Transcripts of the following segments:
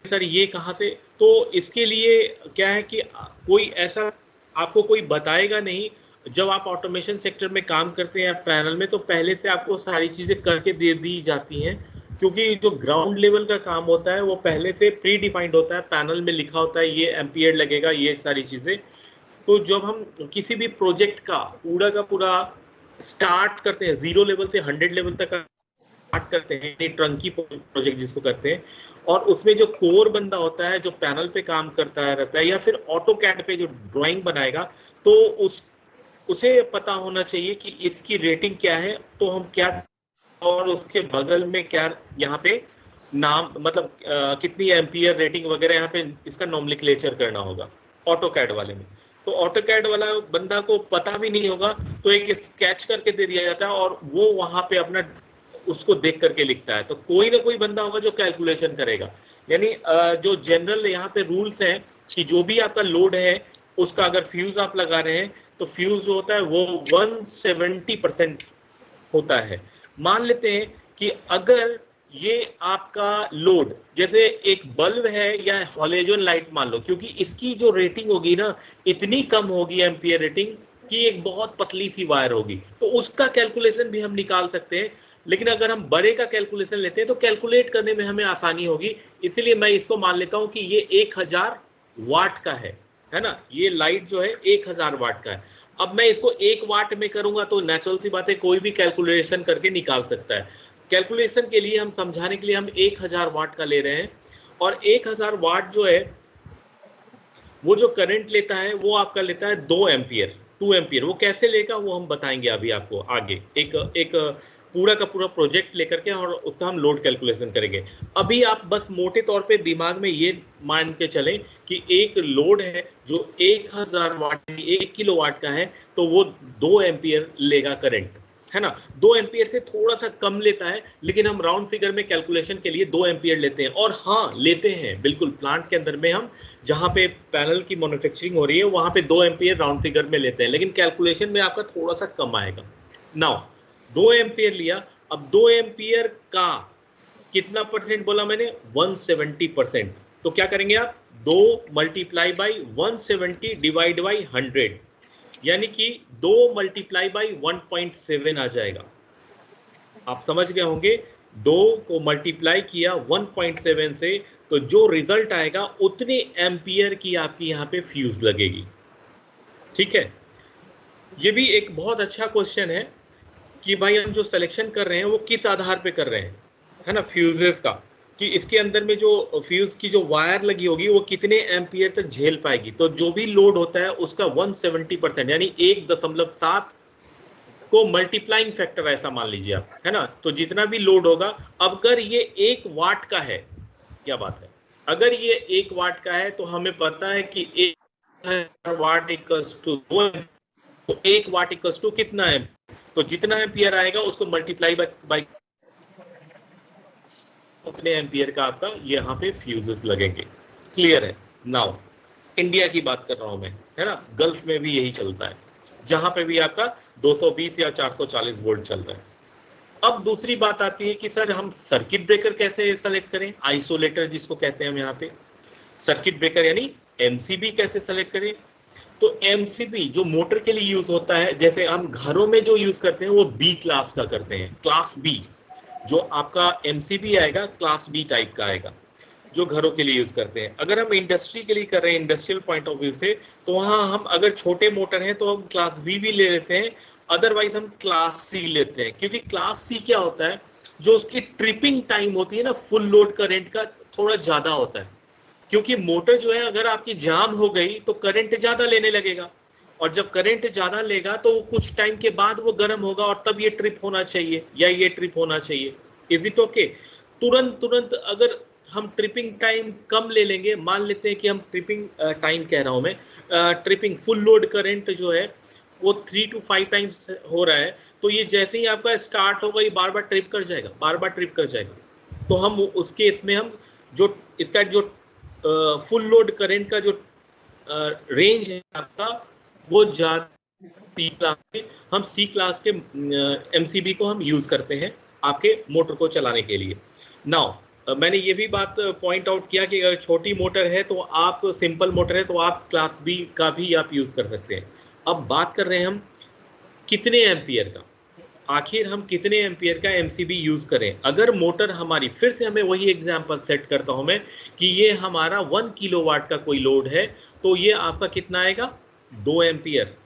Sir ये कहाँ से, तो इसके लिए क्या है कि कोई ऐसा आपको कोई बताएगा नहीं। जब आप ऑटोमेशन सेक्टर में काम करते हैं पैनल में, तो पहले से आपको सारी चीजें करके दे दी जाती हैं, क्योंकि जो ग्राउंड लेवल का काम होता है वो पहले से प्री डिफाइंड होता है, पैनल में लिखा होता है ये एम्पियर लगेगा, ये सारी चीजें। तो जब हम किसी भी प्रोजेक्ट का पूरा स्टार्ट करते हैं, 0 लेवल से 100 लेवल तक स्टार्ट करते हैं, ट्रंकी प्रोजेक्ट जिसको कहते हैं, और उसमें जो कोर बंदा होता है जो पैनल पे काम करता रहता है या फिर ऑटो कैड पे जो ड्राइंग बनाएगा, तो उसे पता होना चाहिए कि इसकी रेटिंग क्या है, तो हम क्या, और उसके बगल में क्या यहाँ पे नाम, मतलब कितनी एम्पियर रेटिंग वगैरह यहाँ पे इसका नोमेनक्लेचर करना होगा ऑटो कैड वाले में। तो ऑटो कैड वाला बंदा को पता भी नहीं होगा, तो एक स्केच करके दे दिया जाता है और वो वहां पे अपना उसको देख करके लिखता है। तो कोई ना कोई बंदा होगा जो कैलकुलेशन करेगा। यानी जो जनरल यहाँ पे रूल्स हैं कि जो भी आपका लोड है उसका अगर फ्यूज आप लगा रहे हैं तो फ्यूज जो होता है वो 170% होता है। मान लेते हैं कि अगर ये आपका लोड जैसे एक बल्ब है या हॉलोजन लाइट मान लो, क्योंकि इसकी जो रेटिंग होगी ना इतनी कम होगी एम्पियर रेटिंग कि एक बहुत पतली सी वायर होगी, तो उसका कैलकुलेशन भी हम निकाल सकते हैं। लेकिन अगर हम बड़े का कैलकुलेशन लेते हैं तो कैलकुलेट करने में हमें आसानी होगी, इसलिए मैं इसको मान लेता हूं कि ये 1000 वाट का है ना, ये लाइट जो है 1000 वाट का है। अब मैं इसको 1 वाट में करूंगा तो नेचुरल सी बात है कोई भी कैलकुलेशन करके निकाल सकता है। कैलकुलेशन के लिए हम समझाने के लिए हम 1000 वाट का ले रहे हैं, और 1000 वाट जो है वो जो करंट लेता है वो आपका लेता है 2 एम्पियर 2 एम्पियर। वो कैसे लेगा वो हम बताएंगे अभी आपको आगे, एक पूरा का पूरा प्रोजेक्ट लेकर के, और उसका हम लोड कैलकुलेशन करेंगे। अभी आप बस मोटे तौर पे दिमाग में ये मान के चलें कि एक लोड है जो 1000 वाट 1 किलो वाट का है, तो वो 2 एम्पियर लेगा करंट, है ना। 2 एम्पियर से थोड़ा सा कम लेता है, लेकिन हम राउंड फिगर में कैलकुलेशन के लिए 2 एम्पियर लेते हैं। और हाँ, लेते हैं बिल्कुल, प्लांट के अंदर में हम जहां पे पैनल की मैन्युफैक्चरिंग हो रही है वहां पे 2 एम्पियर राउंड फिगर में लेते हैं, लेकिन कैलकुलेशन में आपका थोड़ा सा कम आएगा। नाउ 2 एम्पियर लिया, अब 2 एम्पियर का कितना परसेंट बोला मैंने, 170%। तो क्या करेंगे आप, 2 मल्टीप्लाई बाई 170 डिवाइड बाई 100, यानी कि 2 मल्टीप्लाई बाई 1.7 आ जाएगा। आप समझ गए होंगे, 2 को मल्टीप्लाई किया 1.7 से, तो जो रिजल्ट आएगा उतने एम्पियर की आपकी यहाँ पे फ्यूज लगेगी। ठीक है, ये भी एक बहुत अच्छा क्वेश्चन है कि भाई हम जो सिलेक्शन कर रहे हैं वो किस आधार पे कर रहे हैं, है ना, फ्यूजेस का, कि इसके अंदर में जो फ्यूज की जो वायर लगी होगी वो कितने एम्पियर तक झेल पाएगी। तो जो भी लोड होता है उसका 170% यानी 1.7 को मल्टीप्लाइंग फैक्टर ऐसा मान लीजिए आप, है ना। तो जितना भी लोड होगा, अगर ये 1 वाट का है, क्या बात है, अगर ये 1 वाट का है तो हमें पता है कि 1000 watt equals to 1 watt equals to कितना है, तो जितना एम्पियर आएगा उसको मल्टीप्लाई बाय उतने एम्पियर का आपका यहाँ पे फ्यूजेस लगेंगे। क्लियर है। नाउ इंडिया की बात कर रहा हूं मैं, है ना, गल्फ में भी यही चलता है, जहां पे भी आपका 220 या 440 वोल्ट चल रहा है। अब दूसरी बात आती है कि सर हम सर्किट ब्रेकर कैसे सेलेक्ट करें, आइसोलेटर जिसको कहते हैं हम यहाँ पे, सर्किट ब्रेकर यानी एमसीबी कैसे सेलेक्ट करें। तो एमसीबी जो मोटर के लिए यूज होता है, जैसे हम घरों में जो यूज करते हैं वो बी क्लास का करते हैं, क्लास बी। जो आपका एमसीबी आएगा क्लास बी टाइप का आएगा, जो घरों के लिए यूज करते हैं। अगर हम इंडस्ट्री के लिए कर रहे हैं, इंडस्ट्रियल पॉइंट ऑफ व्यू से, तो वहां हम अगर छोटे मोटर हैं तो हम क्लास बी भी ले लेते हैं, अदरवाइज हम क्लास सी लेते हैं। क्योंकि क्लास सी क्या होता है, जो उसकी ट्रिपिंग टाइम होती है ना फुल लोड करंट का थोड़ा ज्यादा होता है, क्योंकि मोटर जो है अगर आपकी जाम हो गई तो करंट ज्यादा लेने लगेगा, और जब करंट ज्यादा लेगा तो कुछ टाइम के बाद वो गर्म होगा और तब ये ट्रिप होना चाहिए या ये ट्रिप होना चाहिए। Is it okay. तुरंत अगर हम ट्रिपिंग टाइम कम ले लेंगे, मान लेते हैं कि हम ट्रिपिंग टाइम कह रहा हूं मैं, ट्रिपिंग फुल लोड करंट जो है वो 3 to 5 टाइम्स हो रहा है, तो ये जैसे ही आपका स्टार्ट होगा ये बार बार ट्रिप कर जाएगा, बार बार ट्रिप कर जाएगा। तो हम उसके इसमें हम जो इसका जो फुल लोड करंट का जो रेंज है आपका वो ज्यादा सी क्लास के, हम सी क्लास के एमसीबी को हम यूज करते हैं आपके मोटर को चलाने के लिए। नाउ मैंने ये भी बात पॉइंट आउट किया कि अगर छोटी मोटर है तो आप, सिंपल मोटर है तो आप क्लास बी का भी आप यूज कर सकते हैं। अब बात कर रहे हैं हम कितने एम्पियर का, आखिर हम कितने एम्पियर का एमसीबी यूज करें। अगर मोटर हमारी, फिर से हमें वही एग्जांपल सेट करता हूं मैं कि ये हमारा 1 किलोवाट का कोई लोड है, तो ये आपका कितना आएगा, 2 एम्पियर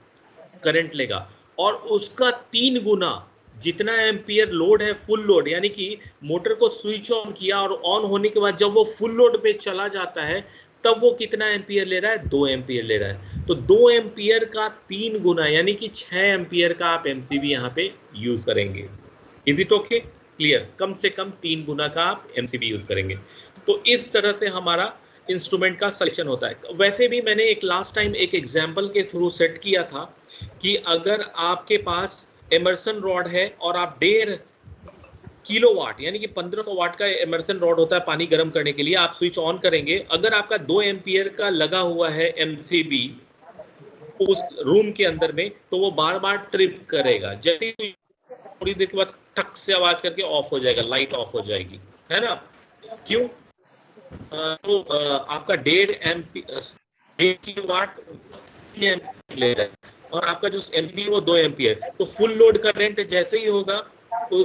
करंट लेगा, और उसका 3 गुना जितना एम्पियर लोड है, फुल लोड, यानी कि मोटर को स्विच ऑन किया और ऑन होने के बाद जब वो फुल लोड पे चला जाता है तब वो कितना एम्पियर ले रहा है, 2 एम्पियर ले रहा है। तो 2 एम्पियर का 3 गुना यानी कि 6 एम्पियर का आप एमसीबी यहाँ पे यूज करेंगे। Is it okay, clear? कम से कम 3 गुना का आप एमसीबी यूज करेंगे। तो इस तरह से हमारा इंस्ट्रूमेंट का सिलेक्शन होता है। वैसे भी मैंने एक लास्ट टाइम एक एग्जाम्पल के थ्रू सेट किया था कि अगर आपके पास एमर्सन रॉड है और आप 1.5 किलोवाट यानी कि 1500 वाट का एमर्सन रॉड होता है पानी गर्म करने के लिए, आप स्विच ऑन करेंगे, अगर आपका 2 एम्पियर का लगा हुआ है एमसीबी उस रूम के अंदर में, तो वो बार बार ट्रिप करेगा। जैसे ही थोड़ी देर के बाद ठक से आवाज करके ऑफ हो जाएगा, लाइट ऑफ हो जाएगी, है ना? क्यों? तो आपका 1.5 किलोवाट ले रहा है और आपका जो एमपी वो 2 एम्पियर, तो फुल लोड करंट जैसे ही होगा तो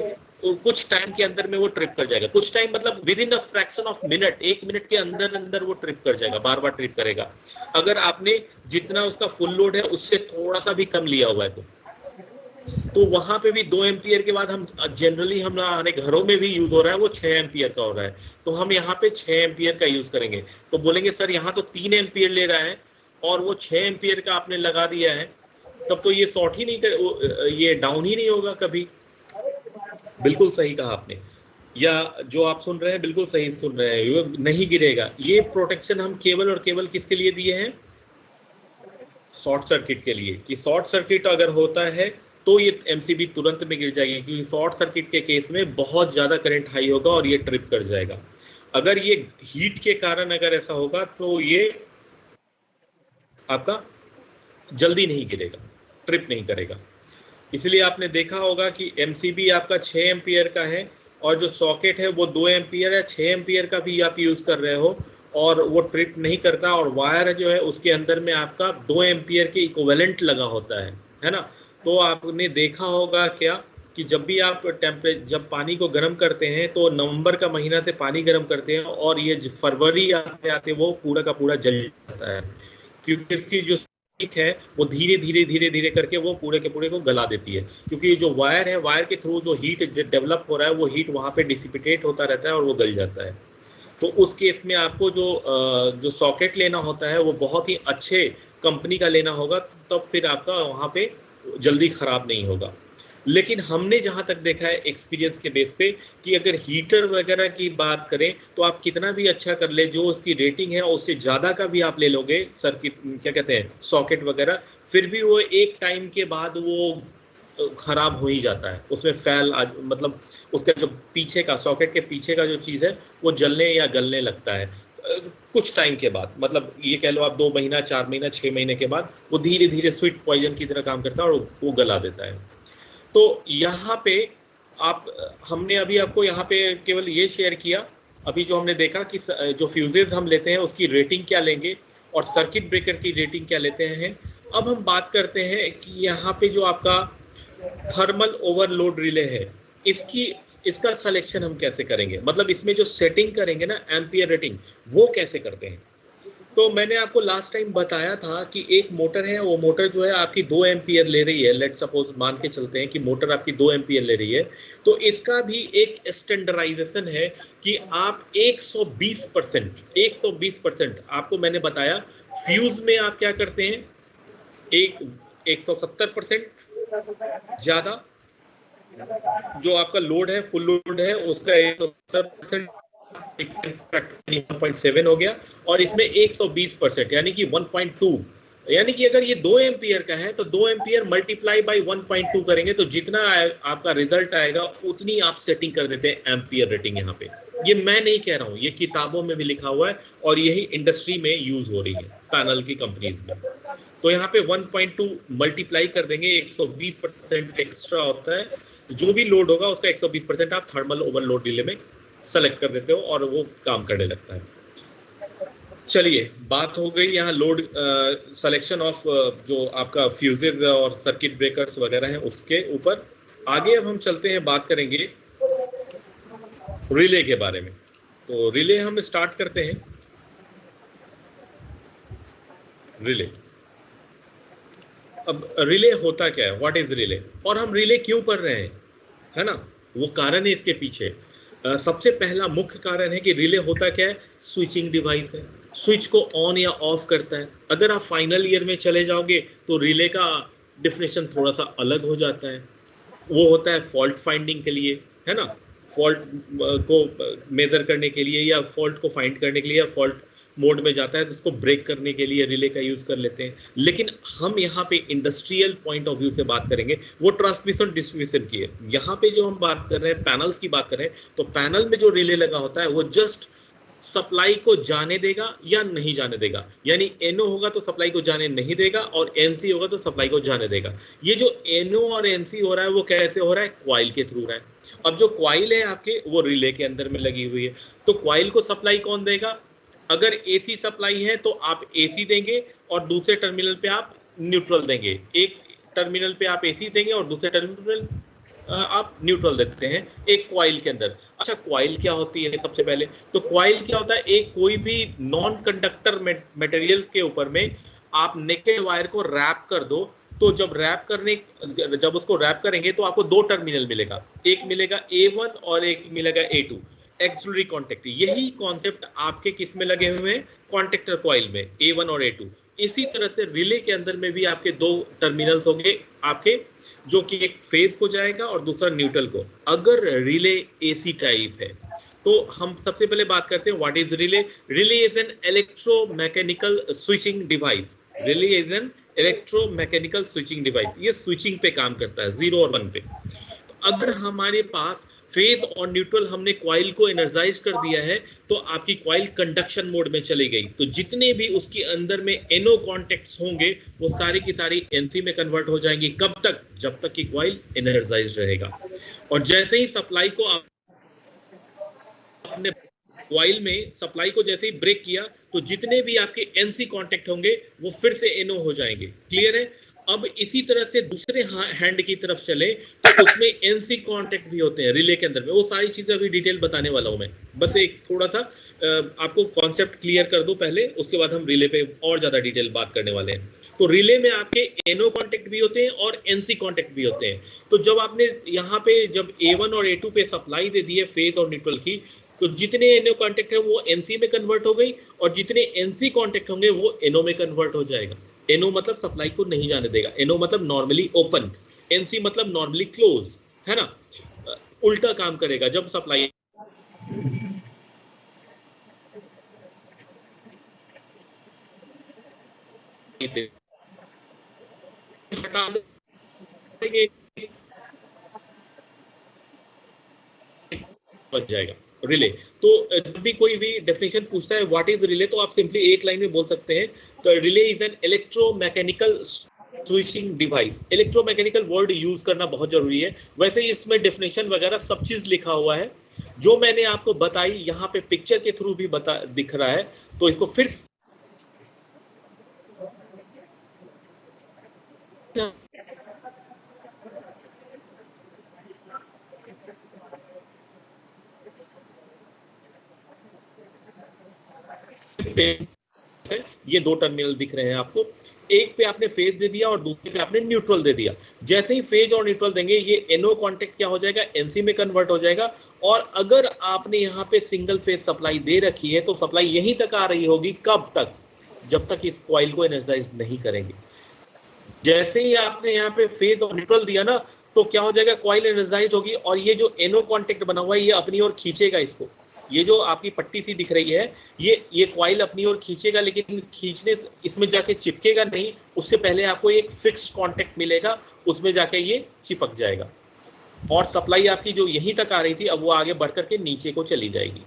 कुछ टाइम के अंदर में वो ट्रिप कर जाएगा। कुछ टाइम मतलब with in a fraction of minute, 1 minute के अंदर अंदर वो ट्रिप कर जाएगा, बार बार ट्रिप करेगा। अगर आपने जितना उसका फुल लोड है उससे थोड़ा सा भी कम लिया हुआ है तो वहां पे भी 2 एम्पियर के बाद हम जनरली हमारे घरों में भी यूज हो रहा है वो 6 एम्पियर का हो रहा है, तो हम यहाँ पे 6 एम्पियर का यूज करेंगे। तो बोलेंगे सर यहाँ तो 3 एम्पियर ले रहा है और वो 6 एम्पियर का आपने लगा दिया है, तब तो ये शॉर्ट ही नहीं कर, ये डाउन ही नहीं होगा कभी। बिल्कुल सही कहा आपने, या जो आप सुन रहे हैं बिल्कुल सही सुन रहे हैं, ये नहीं गिरेगा। ये प्रोटेक्शन हम केवल और केवल किसके लिए दिए हैं, शॉर्ट सर्किट के लिए, कि शॉर्ट सर्किट अगर होता है तो ये एमसीबी तुरंत में गिर जाएगी, क्योंकि शॉर्ट सर्किट के केस में बहुत ज्यादा करंट हाई होगा और ये ट्रिप कर जाएगा। अगर ये हीट के कारण अगर ऐसा होगा तो ये आपका जल्दी नहीं गिरेगा, ट्रिप नहीं करेगा। इसलिए आपने देखा होगा कि एमसीबी आपका 6 एम्पियर का है और जो सॉकेट है वो 2 एम्पियर है, 6 एम्पियर का भी आप यूज कर रहे हो और वो ट्रिप नहीं करता, और वायर जो है उसके अंदर में आपका 2 एम्पियर के इक्विवेलेंट लगा होता है ना? तो आपने देखा होगा क्या कि जब भी आप जब पानी को गर्म करते हैं तो नवंबर का महीना से पानी गर्म करते हैं और ये फरवरी आते आते वो पूरा का पूरा जल जाता है, क्योंकि इसकी जो हीट है वो धीरे धीरे धीरे धीरे करके वो पूरे के पूरे को गला देती है, क्योंकि जो वायर है, वायर के थ्रू जो हीट डेवलप हो रहा है वो हीट वहां पे डिसिपिटेट होता रहता है और वो गल जाता है। तो उस केस में आपको जो सॉकेट लेना होता है वो बहुत ही अच्छे कंपनी का लेना होगा, तब फिर आपका वहां पे जल्दी खराब नहीं होगा। लेकिन हमने जहां तक देखा है एक्सपीरियंस के बेस पे कि अगर हीटर वगैरह की बात करें तो आप कितना भी अच्छा कर ले, जो उसकी रेटिंग है उससे ज्यादा का भी आप ले लोगे सर्किट, क्या कहते हैं, सॉकेट वगैरह, फिर भी वो एक टाइम के बाद वो खराब हो ही जाता है, उसमें फैल मतलब उसका जो पीछे का सॉकेट के पीछे का जो चीज़ है वो जलने या गलने लगता है कुछ टाइम के बाद। मतलब ये कह लो आप 2 महीना, 4 महीना, 6 महीने के बाद वो धीरे धीरे स्वीट पॉइजन की तरह काम करता है और वो गला देता है। तो यहाँ पे हमने अभी आपको यहाँ पे केवल ये शेयर किया अभी जो हमने देखा कि जो फ्यूजेज हम लेते हैं उसकी रेटिंग क्या लेंगे और सर्किट ब्रेकर की रेटिंग क्या लेते हैं। अब हम बात करते हैं कि यहाँ पे जो आपका थर्मल ओवरलोड रिले है इसका सिलेक्शन हम कैसे करेंगे, मतलब इसमें जो सेटिंग करेंगे ना एम्पियर रेटिंग, वो कैसे करते हैं। तो मैंने आपको लास्ट टाइम बताया था कि एक मोटर है, वो मोटर जो है आपकी 2 एम्पियर ले रही है, लेट सपोज मान के चलते हैं कि मोटर आपकी 2 एम्पियर ले रही है, तो इसका भी एक स्टैंडर्डाइजेशन है कि आप 120% आपको मैंने बताया फ्यूज में आप क्या करते हैं, 170% ज्यादा जो आपका लोड है, फुल लोड है उसका 170% 1.7 हो गया, और इसमें 120% यानी कि 1.2, यानी कि अगर ये 2 एम्पियर का है तो 2 एम्पियर मल्टीप्लाई बाई 1.2 करेंगे तो जितना आपका रिजल्ट आएगा उतनी आप सेटिंग कर देते हैं एम्पियर रेटिंग। यहाँ पे ये मैं नहीं कह रहा हूँ, ये किताबों में भी लिखा हुआ है और यही इंडस्ट्री में यूज हो रही है पैनल की कंपनीज में। तो यहाँ पे 1.2 मल्टीप्लाई कर देंगे, 120% एक्स्ट्रा होता है, जो भी लोड होगा उसका 120% आप थर्मल ओवरलोड डिले में सेलेक्ट कर देते हो और वो काम करने लगता है। चलिए, बात हो गई यहाँ लोड सिलेक्शन ऑफ जो आपका फ्यूजेज और सर्किट ब्रेकर्स वगैरह हैं उसके ऊपर। आगे अब हम चलते हैं, बात करेंगे रिले के बारे में। तो रिले हम स्टार्ट करते हैं। रिले, अब रिले होता क्या है, व्हाट इज रिले, और हम रिले क्यों कर रहे हैं, है ना, वो कारण है इसके पीछे। सबसे पहला मुख्य कारण है कि रिले होता क्या है, स्विचिंग डिवाइस है, स्विच को ऑन या ऑफ करता है। अगर आप फाइनल ईयर में चले जाओगे तो रिले का डिफिनेशन थोड़ा सा अलग हो जाता है। वो होता है फॉल्ट फाइंडिंग के लिए, है ना, फॉल्ट को मेजर करने के लिए या फॉल्ट को फाइंड करने के लिए, या फॉल्ट मोड में जाता है तो उसको ब्रेक करने के लिए रिले का यूज कर लेते हैं। लेकिन हम यहाँ पे इंडस्ट्रियल पॉइंट ऑफ व्यू से बात करेंगे, वो ट्रांसमिशन डिस्ट्रीब्यूशन की है। यहाँ पे जो हम बात कर रहे हैं पैनल्स की बात कर रहे हैं, तो पैनल में जो रिले लगा होता है वो जस्ट सप्लाई को जाने देगा या नहीं जाने देगा। यानी एनओ होगा तो सप्लाई को जाने नहीं देगा, और एनसी होगा तो सप्लाई को जाने देगा। ये जो एनओ और एनसी हो रहा है वो कैसे हो रहा है, क्वाइल के थ्रू रहा है। अब जो क्वाइल है आपके वो रिले के अंदर में लगी हुई है, तो क्वाइल को सप्लाई कौन देगा, अगर एसी सप्लाई है तो आप एसी देंगे और दूसरे टर्मिनल पे आप न्यूट्रल देंगे। एक टर्मिनल पे आप एसी देंगे और दूसरे टर्मिनल आप न्यूट्रल देते हैं एक क्वाइल के अंदर। अच्छा, क्वाइल क्या होती है सबसे पहले, तो क्वाइल क्या होता है, एक कोई भी नॉन कंडक्टर मटेरियल के ऊपर में आप नेकेड वायर को रैप कर दो, तो जब उसको रैप करेंगे तो आपको दो टर्मिनल मिलेगा, एक मिलेगा A1 और एक मिलेगा A2, एक्सिलरी कॉन्टेक्ट। यही कॉन्सेप्ट आपके किस में लगे हुए हैं, कॉन्टेक्टर कॉइल में, A1 और A2। इसी तरह से रिले के अंदर में भी आपके दो टर्मिनल्स होंगे आपके, जो कि एक फेज को जाएगा और दूसरा न्यूट्रल को। अगर रिले एसी टाइप है तो हम सबसे पहले बात करते हैं what is relay. Relay is an electromechanical switching device. Relay is an electromechanical switching device, ये स्विचिंग पे काम करता है, 0 और 1 पे। अगर हमारे पास फेज और न्यूट्रल हमने क्वाइल को एनर्जाइज कर दिया है तो आपकी क्वाइल कंडक्शन मोड में चली गई, तो जितने भी उसके अंदर में एनओ कॉन्टेक्ट्स होंगे वो सारी की सारी एनसी में कन्वर्ट हो जाएंगी। कब तक, जब तक कि क्वाइल एनर्जाइज रहेगा। और जैसे ही सप्लाई को आपने क्वाइल में सप्लाई को जैसे ही ब्रेक किया तो जितने भी आपके एनसी कांटेक्ट होंगे वो फिर से एनओ हो जाएंगे। क्लियर है। अब इसी तरह से दूसरे हैंड की तरफ चले तो उसमें एनसी कांटेक्ट भी होते हैं रिले के अंदर में। वो सारी चीजें अभी डिटेल बताने वाला हूं मैं, बस एक थोड़ा सा आपको कॉन्सेप्ट क्लियर कर दूं पहले, उसके बाद हम रिले पे और ज्यादा डिटेल बात करने वाले हैं। तो रिले में आपके एनओ कांटेक्ट भी होते हैं और एनसी कांटेक्ट भी होते हैं। तो जब आपने यहाँ पे जब A1 और A2 पे सप्लाई दे दी है फेज और न्यूट्रल की, तो जितने एनओ कांटेक्ट है वो एनसी में कन्वर्ट हो गई, और जितने एनसी कांटेक्ट होंगे वो एनओ में कन्वर्ट हो जाएगा। एनओ मतलब सप्लाई को नहीं जाने देगा, एनओ मतलब नॉर्मली ओपन, एनसी मतलब नॉर्मली क्लोज, है ना, उल्टा काम करेगा जब सप्लाई हटा देंगे बच जाएगा रिले। तो जब भी कोई भी डेफिनेशन पूछता है व्हाट इज रिले, तो आप सिंपली एक लाइन में बोल सकते हैं, तो relay is an electromechanical switching device. Electromechanical word use करना बहुत जरूरी है। वैसे ही इसमें डेफिनेशन वगैरह सब चीज लिखा हुआ है जो मैंने आपको बताई, यहाँ पे पिक्चर के थ्रू भी दिख रहा है, तो इसको फिर ये दो टर्मिनल दिख रहे हैं आपको, एक पे आपने फेज दे दिया और दूसरे पे आपने न्यूट्रल दे दिया। जैसे ही फेज और न्यूट्रल देंगे ये एनओ कांटेक्ट क्या हो जाएगा, एनसी में कन्वर्ट हो जाएगा। और अगर आपने यहाँ पे सिंगल फेज सप्लाई दे रखी है तो सप्लाई यहीं तक आ रही होगी, कब तक, जब तक इस कॉइल को एनर्जाइज नहीं करेंगे। जैसे ही आपने यहाँ पे फेज और न्यूट्रल दिया ना, तो क्या हो जाएगा, कॉइल एनर्जाइज होगी और ये जो एनओ कांटेक्ट बना हुआ है ये अपनी ओर खींचेगा इसको। ये जो आपकी पट्टी सी दिख रही है ये कॉइल अपनी ओर खींचेगा, लेकिन खींचने इसमें जाके चिपकेगा नहीं, उससे पहले आपको एक फिक्स्ड कांटेक्ट मिलेगा, उसमें जाके ये चिपक जाएगा। और सप्लाई आपकी जो यहीं तक आ रही थी अब वो आगे बढ़ करके नीचे को चली जाएगी।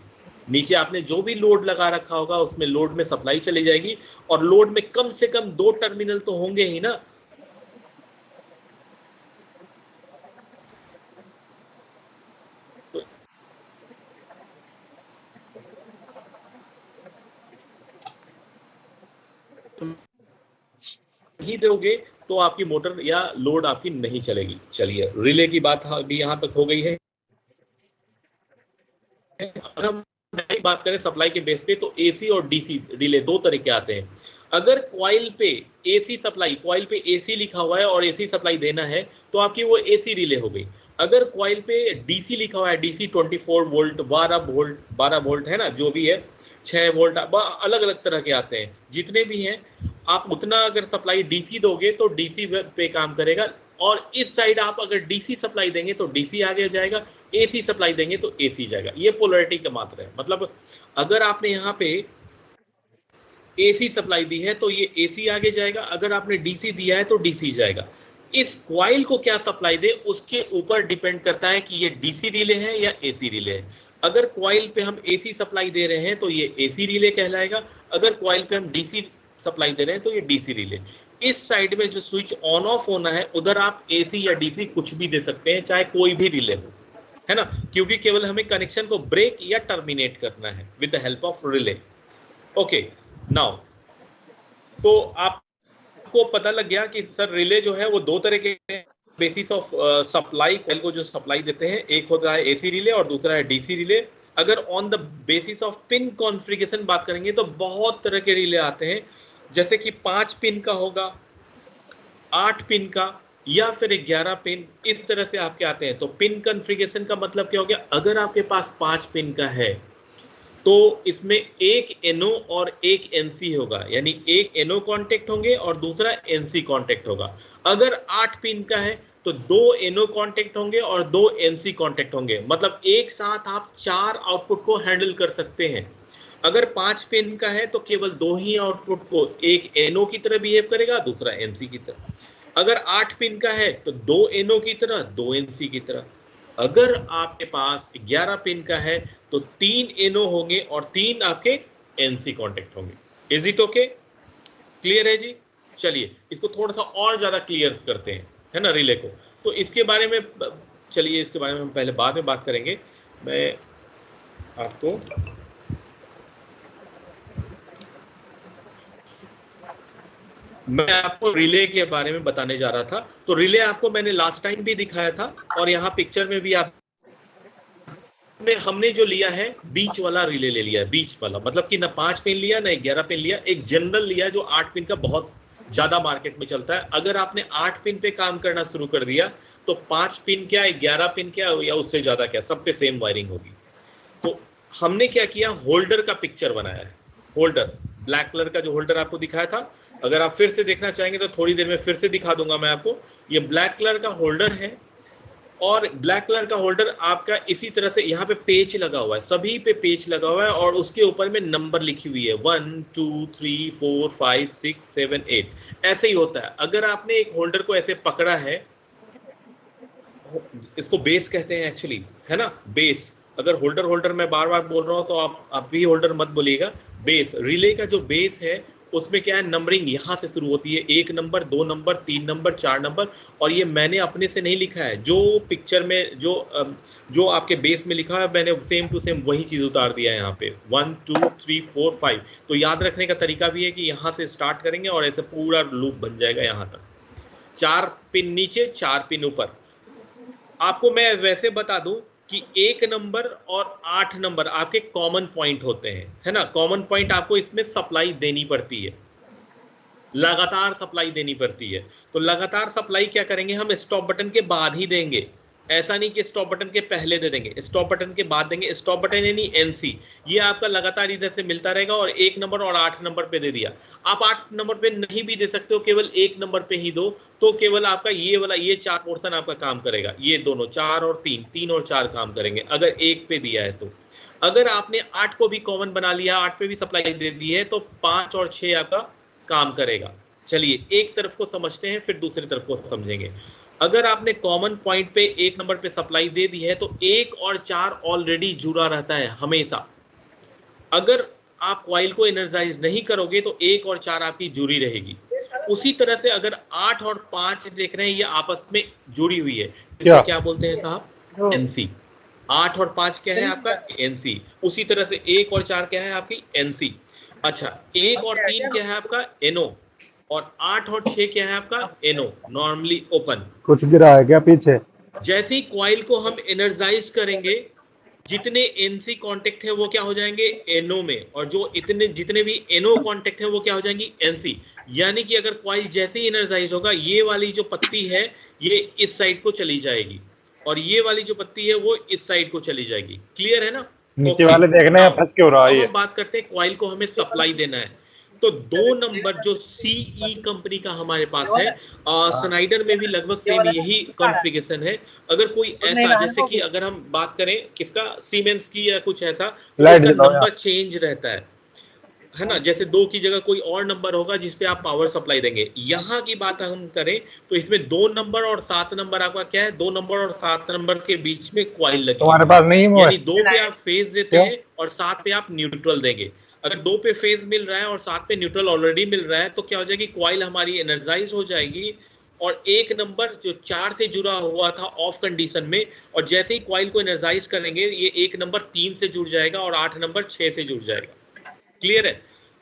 नीचे आपने जो भी लोड लगा रखा होगा उसमें लोड में सप्लाई चली जाएगी, और लोड में कम से कम दो टर्मिनल तो होंगे ही ना। ही दोगे तो आपकी मोटर या लोड आपकी नहीं चलेगी। चलिए, रिले की बात भी यहां तक हो गई है। अगर हम बात करें सप्लाई के बेस पे, तो एसी और डीसी रिले दो तरह के आते हैं। अगर कॉइल पे एसी सप्लाई, कॉइल पे एसी लिखा हुआ है और एसी सप्लाई देना है, तो आपकी वो एसी रिले हो गई। अगर कॉइल पे डीसी लिखा हुआ है, डीसी 24 वोल्ट, 12 वोल्ट है ना, जो भी है, 6 वोल्ट, अलग अलग तरह के आते हैं, जितने भी हैं, आप उतना अगर सप्लाई डीसी दोगे तो डीसी पे काम करेगा। और इस साइड आप अगर डीसी सप्लाई देंगे तो डीसी आगे जाएगा, एसी सप्लाई देंगे तो एसी जाएगा। ये पोलैरिटी का मात्र है। मतलब अगर आपने यहाँ पे एसी सप्लाई दी है तो ये एसी आगे जाएगा, अगर आपने डीसी दिया है तो डीसी जाएगा। इस कॉइल को क्या सप्लाई दे उसके ऊपर डिपेंड करता है कि ये डीसी रिले है या एसी रिले है। अगर कॉइल पे हम एसी सप्लाई दे रहे हैं तो ये एसी रिले कहलाएगा, अगर कॉइल पे हम डीसी सप्लाई दे रहे हैं तो ये डीसी रिले। इस साइड में जो स्विच ऑन ऑफ होना है, उधर आप एसी या डीसी कुछ भी दे सकते हैं, चाहे कोई भी रिले हो, है ना, क्योंकि केवल हमें कनेक्शन को ब्रेक या टर्मिनेट करना है with the help of relay. Okay, now तो आपको पता लग गया कि सर रिले जो है वो दो तरह के बेसिस ऑफ सप्लाई, कॉइल को जो सप्लाई देते हैं, एक होता है एसी रिले और दूसरा है डीसी रिले। अगर on the basis of pin configuration बात करेंगे तो बहुत तरह के रिले आते हैं, जैसे कि 5 पिन का होगा, 8 पिन का, या फिर 11 पिन, इस तरह से आपके आते हैं। तो पिन कॉन्फ़िगरेशन का मतलब क्या हो गया? अगर आपके पास 5 पिन का है तो इसमें एक NO और एक NC होगा, यानी एक NO कांटेक्ट होंगे और दूसरा NC कांटेक्ट होगा। अगर 8 पिन का है तो 2 NO कांटेक्ट होंगे और 2 NC कांटेक्ट होंगे, मतलब एक साथ आप 4 आउटपुट को हैंडल कर सकते हैं। अगर 5 पिन का है तो केवल 2 ही आउटपुट को, एक NO की तरह बिहेव करेगा, दूसरा NC की तरह। अगर 8 पिन का है तो 2 NO की तरह, 2 NC की तरह। अगर आपके पास 11 पिन का है तो 3 NO होंगे और 3 आपके NC कांटेक्ट होंगे। Is it okay? क्लियर है जी? चलिए इसको थोड़ा सा और ज्यादा क्लियर करते हैं, है ना, रिले को। तो इसके बारे में चलिए, इसके बारे में हम पहले बाद में बात करेंगे। मैं आपको रिले के बारे में बताने जा रहा था। तो रिले आपको मैंने लास्ट टाइम भी दिखाया था और यहाँ पिक्चर में भी हमने जो लिया है बीच वाला रिले ले लिया है, बीच वाला, मतलब कि ना 5 पिन लिया ना 11 पिन लिया, एक जनरल लिया जो 8 पिन का बहुत ज्यादा मार्केट में चलता है। अगर आपने 8 पिन पे काम करना शुरू कर दिया तो 5 पिन क्या, 11 पिन क्या, या उससे ज्यादा क्या, सब पे सेम वायरिंग होगी। तो हमने क्या किया, होल्डर का पिक्चर बनाया है। होल्डर, ब्लैक कलर का जो होल्डर आपको दिखाया था, अगर आप फिर से देखना चाहेंगे तो थोड़ी देर में फिर से दिखा दूंगा मैं आपको। ये ब्लैक कलर का होल्डर है और ब्लैक कलर का होल्डर आपका इसी तरह से, यहाँ पे पेच लगा हुआ है, सभी पे पेच लगा हुआ है और उसके ऊपर में नंबर लिखी हुई है 1 2 3 4 5 6 7 8, ऐसे ही होता है। अगर आपने एक होल्डर को ऐसे पकड़ा है, इसको बेस कहते हैं एक्चुअली, है ना, बेस। अगर होल्डर मैं बार बार बोल रहा हूं तो आप भी होल्डर मत बोलिएगा। बेस, रिले का जो बेस है उसमें क्या है, नंबरिंग यहाँ से शुरू होती है, 1 नंबर, 2 नंबर, 3 नंबर, 4 नंबर। और ये मैंने अपने से नहीं लिखा है, जो पिक्चर में जो आपके बेस में लिखा है, मैंने सेम टू सेम वही चीज उतार दिया है यहाँ पे, 1 2 3 4 5। तो याद रखने का तरीका भी है कि यहाँ से स्टार्ट करेंगे और ऐसे पूरा लूप बन जाएगा यहाँ तक, 4 पिन नीचे, 4 पिन ऊपर। आपको मैं वैसे बता दूं कि 1 नंबर और 8 नंबर आपके कॉमन पॉइंट होते हैं, है ना। कॉमन पॉइंट आपको इसमें सप्लाई देनी पड़ती है, लगातार सप्लाई देनी पड़ती है। तो लगातार सप्लाई क्या करेंगे हम, स्टॉप बटन के बाद ही देंगे। ऐसा नहीं कि स्टॉप बटन के पहले दे देंगे, स्टॉप बटन के बाद देंगे। स्टॉप बटन यानी NC, ये आपका लगातार इधर से मिलता रहेगा और 1 नंबर और 8 नंबर पे दे दिया। आप 8 नंबर पे नहीं भी दे सकते हो, केवल 1 नंबर पे ही दो, तो केवल आपका ये वाला, ये 4 पोर्शन आपका काम करेगा। ये दोनों 4 और 3 और 4 काम करेंगे अगर 1 पे दिया है तो। अगर आपने 8 को भी कॉमन बना लिया, 8 पे भी सप्लाई दे दी है, तो 5 और 6 आपका काम करेगा। चलिए एक तरफ को समझते हैं, फिर दूसरी तरफ को समझेंगे। अगर आपने कॉमन पॉइंट पे 1 नंबर पे सप्लाई दे दी है तो 1 और 4 ऑलरेडी जुड़ा रहता है हमेशा। अगर आप कॉइल को एनर्जाइज नहीं करोगे तो 1 और 4 आपकी जुड़ी रहेगी। उसी तरह से अगर 8 और 5 देख रहे हैं, ये आपस में जुड़ी हुई है, क्या बोलते हैं साहब, NC। 8 और 5 क्या है आपका, NC। उसी तरह से 1 और 4 क्या है आपकी, NC। अच्छा, 1 और 3 क्या है आपका? NO, और 8 और 6 क्या है आपका? NO, normally open. कुछ गिरा है क्या पीछे? जैसे ही कॉइल को हम एनर्जाइज करेंगे, जितने NC कांटेक्ट है वो क्या हो जाएंगे? NO में, और जो इतने जितने भी NO कांटेक्ट है वो क्या हो जाएंगी? NC। यानी कि अगर कॉइल जैसे ही एनर्जाइज होगा, ये वाली जो पत्ती है ये इस साइड को चली जाएगी, और ये वाली जो पत्ती है वो इस साइड को चली जाएगी। क्लियर है ना? नीचे ओके, वाले देखने हैं नाउ फंस क्यों रहा है अब ये। हम बात करते हैं कॉइल को हमें सप्लाई देना है। तो 2 नंबर जो CE कंपनी का हमारे पास है, स्नाइडर में भी लगभग सेम यही कॉन्फ़िगरेशन है। अगर कोई ऐसा, जैसे कि अगर हम बात करें किसका, सीमेंस की या कुछ ऐसा, तो लाइट उसका जलाओ नंबर यार। चेंज रहता है ना? जैसे 2 की जगह कोई और नंबर होगा जिस पे आप पावर सप्लाई देंगे। यहाँ की बात हम करें तो इसमें 2 नंबर और 7 नंबर आपका क्या है? 2 नंबर और 7 नंबर के बीच में कॉइल लगी तुम्हारे हुई है। पास नहीं वो है? यानी 2 पे आप फेज देते क्यों? हैं और 7 पे आप न्यूट्रल देंगे। अगर 2 पे फेज मिल रहा है और 7 पे न्यूट्रल ऑलरेडी मिल रहा है, तो क्या हो जाएगी? कॉइल हमारी एनर्जाइज हो जाएगी, और एक नंबर जो 4 से जुड़ा हुआ था ऑफ कंडीशन में, और जैसे ही कॉइल को एनर्जाइज करेंगे, ये एक नंबर 3 से जुड़ जाएगा और 8 नंबर 6 से जुड़ जाएगा। क्लियर है?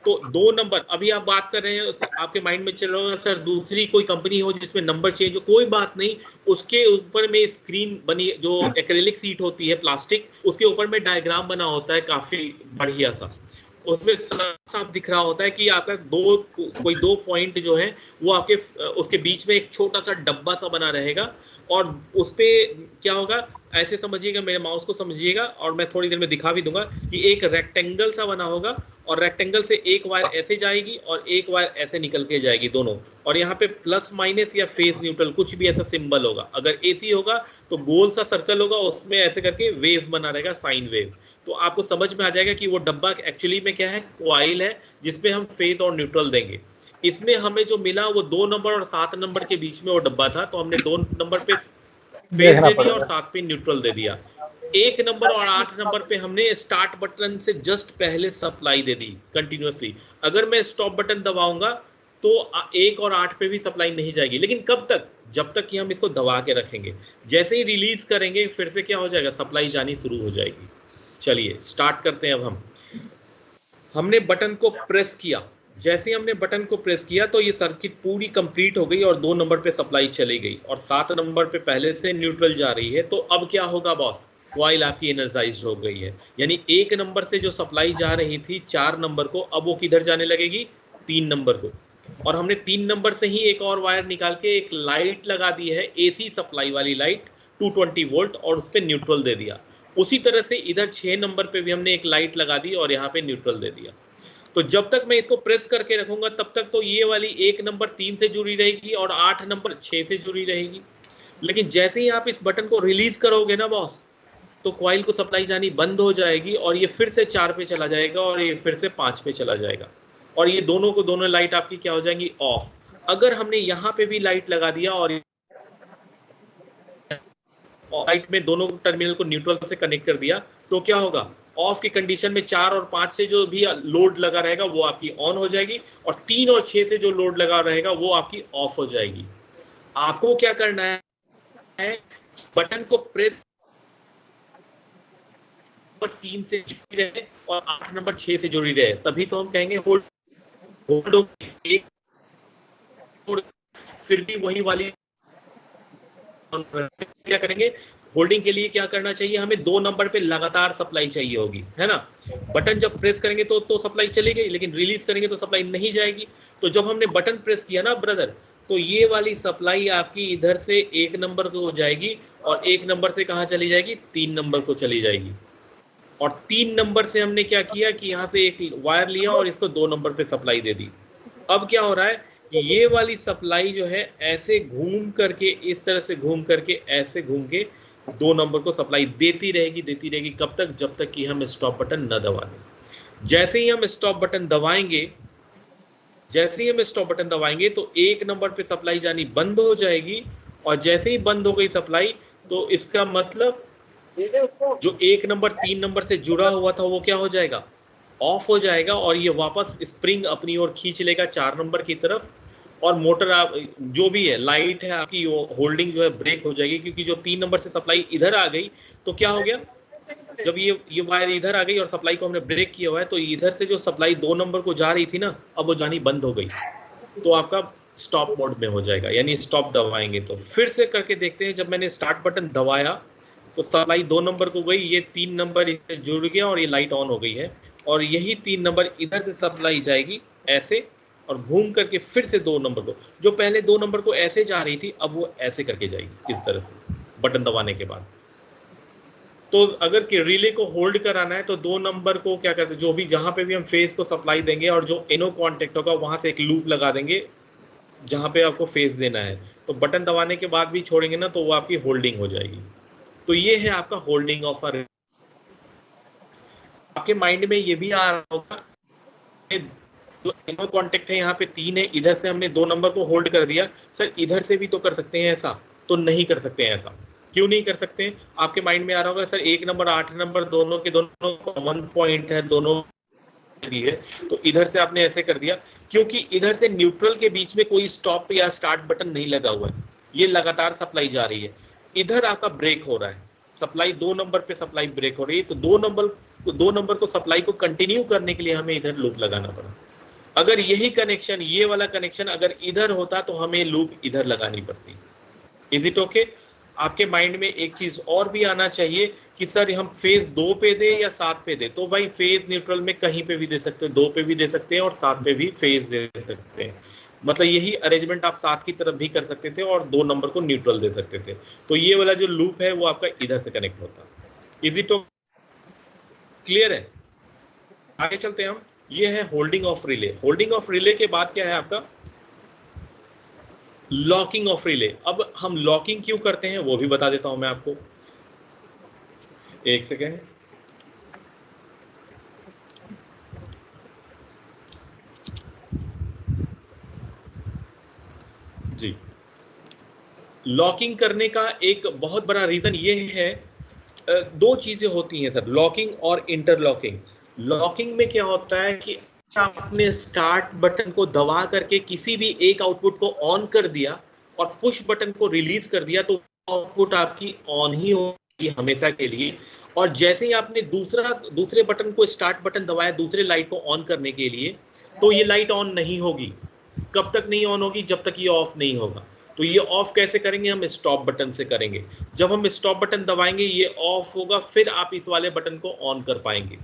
तो 2 नंबर, अभी आप बात कर रहे हैं, आपके माइंड में चल रहा होगा सर दूसरी कोई कंपनी हो जिसमें नंबर चेंज हो। कोई बात नहीं, उसके ऊपर में स्क्रीन बनी, जो एक्रेलिक सीट होती है प्लास्टिक, उसके ऊपर में डायग्राम बना होता है काफी बढ़िया सा। उसमें साफ दिख रहा होता है कि आपका कोई 2 पॉइंट जो है वो आपके उसके बीच में एक छोटा सा डब्बा सा बना रहेगा, और उस पे क्या होगा, ऐसे समझिएगा, मेरे माउस को समझिएगा, और मैं थोड़ी देर में दिखा भी दूंगा कि एक रेक्टेंगल सा बना होगा, और रेक्टेंगल से एक वायर ऐसे जाएगी और एक वायर ऐसे निकल के जाएगी दोनों, और यहाँ पे प्लस माइनस या फेज न्यूट्रल कुछ भी ऐसा सिंबल होगा। अगर AC होगा तो गोल सा सर्कल होगा, उसमें ऐसे करके वेव बना रहेगा, साइन वेव। तो आपको समझ में आ जाएगा कि वो डब्बा एक्चुअली में क्या है? कॉइल है, जिसमें हम फेज और न्यूट्रल देंगे। इसमें हमें जो मिला वो 2 नंबर और 7 नंबर के बीच में वो डब्बा था, तो हमने 2 नंबर पे फेज देखना दे दिया और पड़ेगा। 7 पे न्यूट्रल दे दिया। 1 नंबर और 8 नंबर पे हमने स्टार्ट बटन से जस्ट पहले सप्लाई दे दी कंटिन्यूअसली। अगर मैं स्टॉप बटन दबाऊंगा तो 1 और 8 पे भी सप्लाई नहीं जाएगी, लेकिन कब तक? जब तक कि हम इसको दबा के रखेंगे। जैसे ही रिलीज करेंगे फिर से क्या हो जाएगा? सप्लाई जानी शुरू हो जाएगी। चलिए स्टार्ट करते हैं। अब हमने बटन को प्रेस किया, जैसे ही हमने बटन को प्रेस किया तो ये सर्किट पूरी कंप्लीट हो गई और 2 नंबर पे सप्लाई चली गई, और 7 नंबर पे पहले से न्यूट्रल जा रही है। तो अब क्या होगा बॉस? कॉइल आपकी एनर्जाइज हो गई है, यानी 1 नंबर से जो सप्लाई जा रही थी 4 नंबर को, अब वो किधर जाने लगेगी? 3 नंबर को। और हमने 3 नंबर से ही एक और वायर निकाल के एक लाइट लगा दी है, AC सप्लाई वाली लाइट 220 वोल्ट, और उस पर न्यूट्रल दे दिया। उसी तरह से इधर 6 नंबर पे भी हमने एक लाइट लगा दी और यहाँ पे न्यूट्रल दे दिया। तो जब तक मैं इसको प्रेस करके रखूंगा तब तक तो ये वाली 1 नंबर 3 से जुड़ी रहेगी और 8 नंबर 6 से जुड़ी रहेगी। लेकिन जैसे ही आप इस बटन को रिलीज करोगे ना बॉस, तो कॉइल को सप्लाई जानी बंद हो जाएगी, और ये फिर से 4 पे चला जाएगा, और ये फिर से 5 पे चला जाएगा, और ये दोनों लाइट आपकी क्या हो जाएंगी? ऑफ। अगर हमने यहाँ पे भी लाइट लगा दिया और लाइट में दोनों टर्मिनल को न्यूट्रल से कनेक्ट कर दिया, तो क्या होगा? ऑफ की कंडीशन में 4 और 5 से जो भी लोड लगा रहेगा वो आपकी ऑन हो जाएगी, और 3 और 6 से जो लोड लगा रहेगा वो आपकी ऑफ हो जाएगी। आपको क्या करना है? बटन को प्रेस नंबर 3 से जुड़ी रहे और 8 नंबर 6 से जुड़ी रहे, तभी तो हम कहेंगे होल्ड। एक फिर भी वही वाली क्या करेंगे? होल्डिंग के लिए क्या करना चाहिए? हमें 2 नंबर पे लगातार सप्लाई चाहिए होगी, है ना? बटन जब प्रेस करेंगे तो सप्लाई चली गई, लेकिन रिलीज करेंगे तो सप्लाई नहीं जाएगी। तो जब हमने बटन प्रेस किया ना ब्रदर, तो ये वाली सप्लाई आपकी इधर से 1 नंबर को हो जाएगी, और 1 नंबर से कहाँ चली जाएगी? 3 नंबर को चली जाएगी। और 3 नंबर से हमने क्या किया कि यहाँ से एक वायर लिया और इसको 2 नंबर पे सप्लाई दे दी। अब क्या हो रहा है कि ये वाली सप्लाई जो है ऐसे घूम करके, इस तरह से घूम करके, ऐसे घूम के 2 नंबर को सप्लाई देती रहेगी। कब तक? जब तक कि हम स्टॉप बटन न दबा दें। जैसे ही हम स्टॉप बटन दबाएंगे तो 1 नंबर पे सप्लाई जानी बंद हो जाएगी, और जैसे ही बंद हो गई सप्लाई, तो इसका मतलब जो 1 नंबर 3 नंबर से जुड़ा हुआ था वो क्या हो जाएगा? ऑफ हो जाएगा, और ये वापस स्प्रिंग अपनी ओर खींच लेगा 4 नंबर की तरफ, और मोटर आप जो भी है, लाइट है आपकी, होल्डिंग जो है ब्रेक हो जाएगी, क्योंकि जो 3 नंबर से सप्लाई इधर आ गई तो क्या हो गया? जब ये वायर इधर आ गई और सप्लाई को हमने ब्रेक किया हुआ है, तो इधर से जो सप्लाई 2 नंबर को जा रही थी ना, अब वो जानी बंद हो गई, तो आपका स्टॉप मोड में हो जाएगा, यानी स्टॉप दबाएंगे। तो फिर से करके देखते हैं, जब मैंने स्टार्ट बटन दबाया तो सप्लाई 2 नंबर को गई, ये 3 नंबर इससे जुड़ गया और ये लाइट ऑन हो गई है, और यही 3 नंबर इधर से सप्लाई जाएगी ऐसे, और घूम करके फिर से 2 नंबर को, जो पहले 2 नंबर को ऐसे जा रही थी, अब वो ऐसे करके जाएगी इस तरह से बटन दबाने के बाद। तो अगर कि रिले को होल्ड कराना है तो 2 नंबर को क्या करते हैं, जो भी जहां पे भी हम फेज को सप्लाई देंगे और जो एनो कांटेक्ट होगा वहां से एक लूप लगा देंगे जहां पे आपको फेज देना है, तो बटन दबाने के बाद भी छोड़ेंगे ना तो वो आपकी होल्डिंग हो जाएगी। तो ये है आपका होल्डिंग ऑफ अ। आपके माइंड में ये भी आ रहा होगा, जो एनो कांटेक्ट है यहाँ पे 3 है, इधर से हमने 2 नंबर को होल्ड कर दिया, सर इधर से भी तो कर सकते हैं ऐसा, तो नहीं कर सकते हैं ऐसा। क्यों नहीं कर सकते हैं? आपके माइंड में आ रहा होगा, सर 1 नंबर 8 नंबर दोनों के दोनों कॉमन पॉइंट है, दोनों है, तो इधर से आपने ऐसे कर दिया, क्योंकि इधर से न्यूट्रल के बीच में कोई स्टॉप या स्टार्ट बटन नहीं लगा हुआ है, ये लगातार सप्लाई जा रही है। इधर आपका ब्रेक हो रहा है, सप्लाई 2 नंबर पे सप्लाई ब्रेक हो रही है, तो 2 नंबर को सप्लाई को कंटिन्यू करने के लिए हमें इधर लूप लगाना पड़ा। अगर यही कनेक्शन, ये वाला कनेक्शन अगर इधर होता तो हमें लूप इधर लगानी पड़ती। Is it okay? आपके माइंड में एक चीज और भी आना चाहिए कि सर हम फेज 2 पे दे या 7 पे दे, तो भाई फेज न्यूट्रल में कहीं पे भी दे सकते हैं, 2 पे भी दे सकते हैं और 7 पे भी फेज दे सकते हैं। मतलब यही अरेंजमेंट आप 7 की तरफ भी कर सकते थे और 2 नंबर को न्यूट्रल दे सकते थे। तो ये वाला जो लूप है वो आपका इधर से कनेक्ट होता। इज इट क्लियर है? आगे चलते हैं हम। ये है holding of relay. Holding of relay के बाद क्या है आपका? Locking of relay. अब हम लॉकिंग क्यों करते हैं वो भी बता देता हूं मैं आपको, एक सेकेंड। जी, लॉकिंग करने का एक बहुत बड़ा रीजन ये है, 2 चीजें होती हैं सर, लॉकिंग और इंटरलॉकिंग। लॉकिंग में क्या होता है कि आपने स्टार्ट बटन को दबा करके किसी भी एक आउटपुट को ऑन कर दिया और पुश बटन को रिलीज कर दिया, तो आउटपुट आपकी ऑन ही होगी हमेशा के लिए। और जैसे ही आपने दूसरे बटन को, स्टार्ट बटन दबाया दूसरे लाइट को ऑन करने के लिए, तो ये लाइट ऑन नहीं होगी। कब तक नहीं ऑन होगी? जब तक ये ऑफ नहीं होगा। तो ये ऑफ कैसे करेंगे? हम स्टॉप बटन से करेंगे। जब हम स्टॉप बटन दबाएंगे ये ऑफ होगा, फिर आप इस वाले बटन को ऑन कर पाएंगे।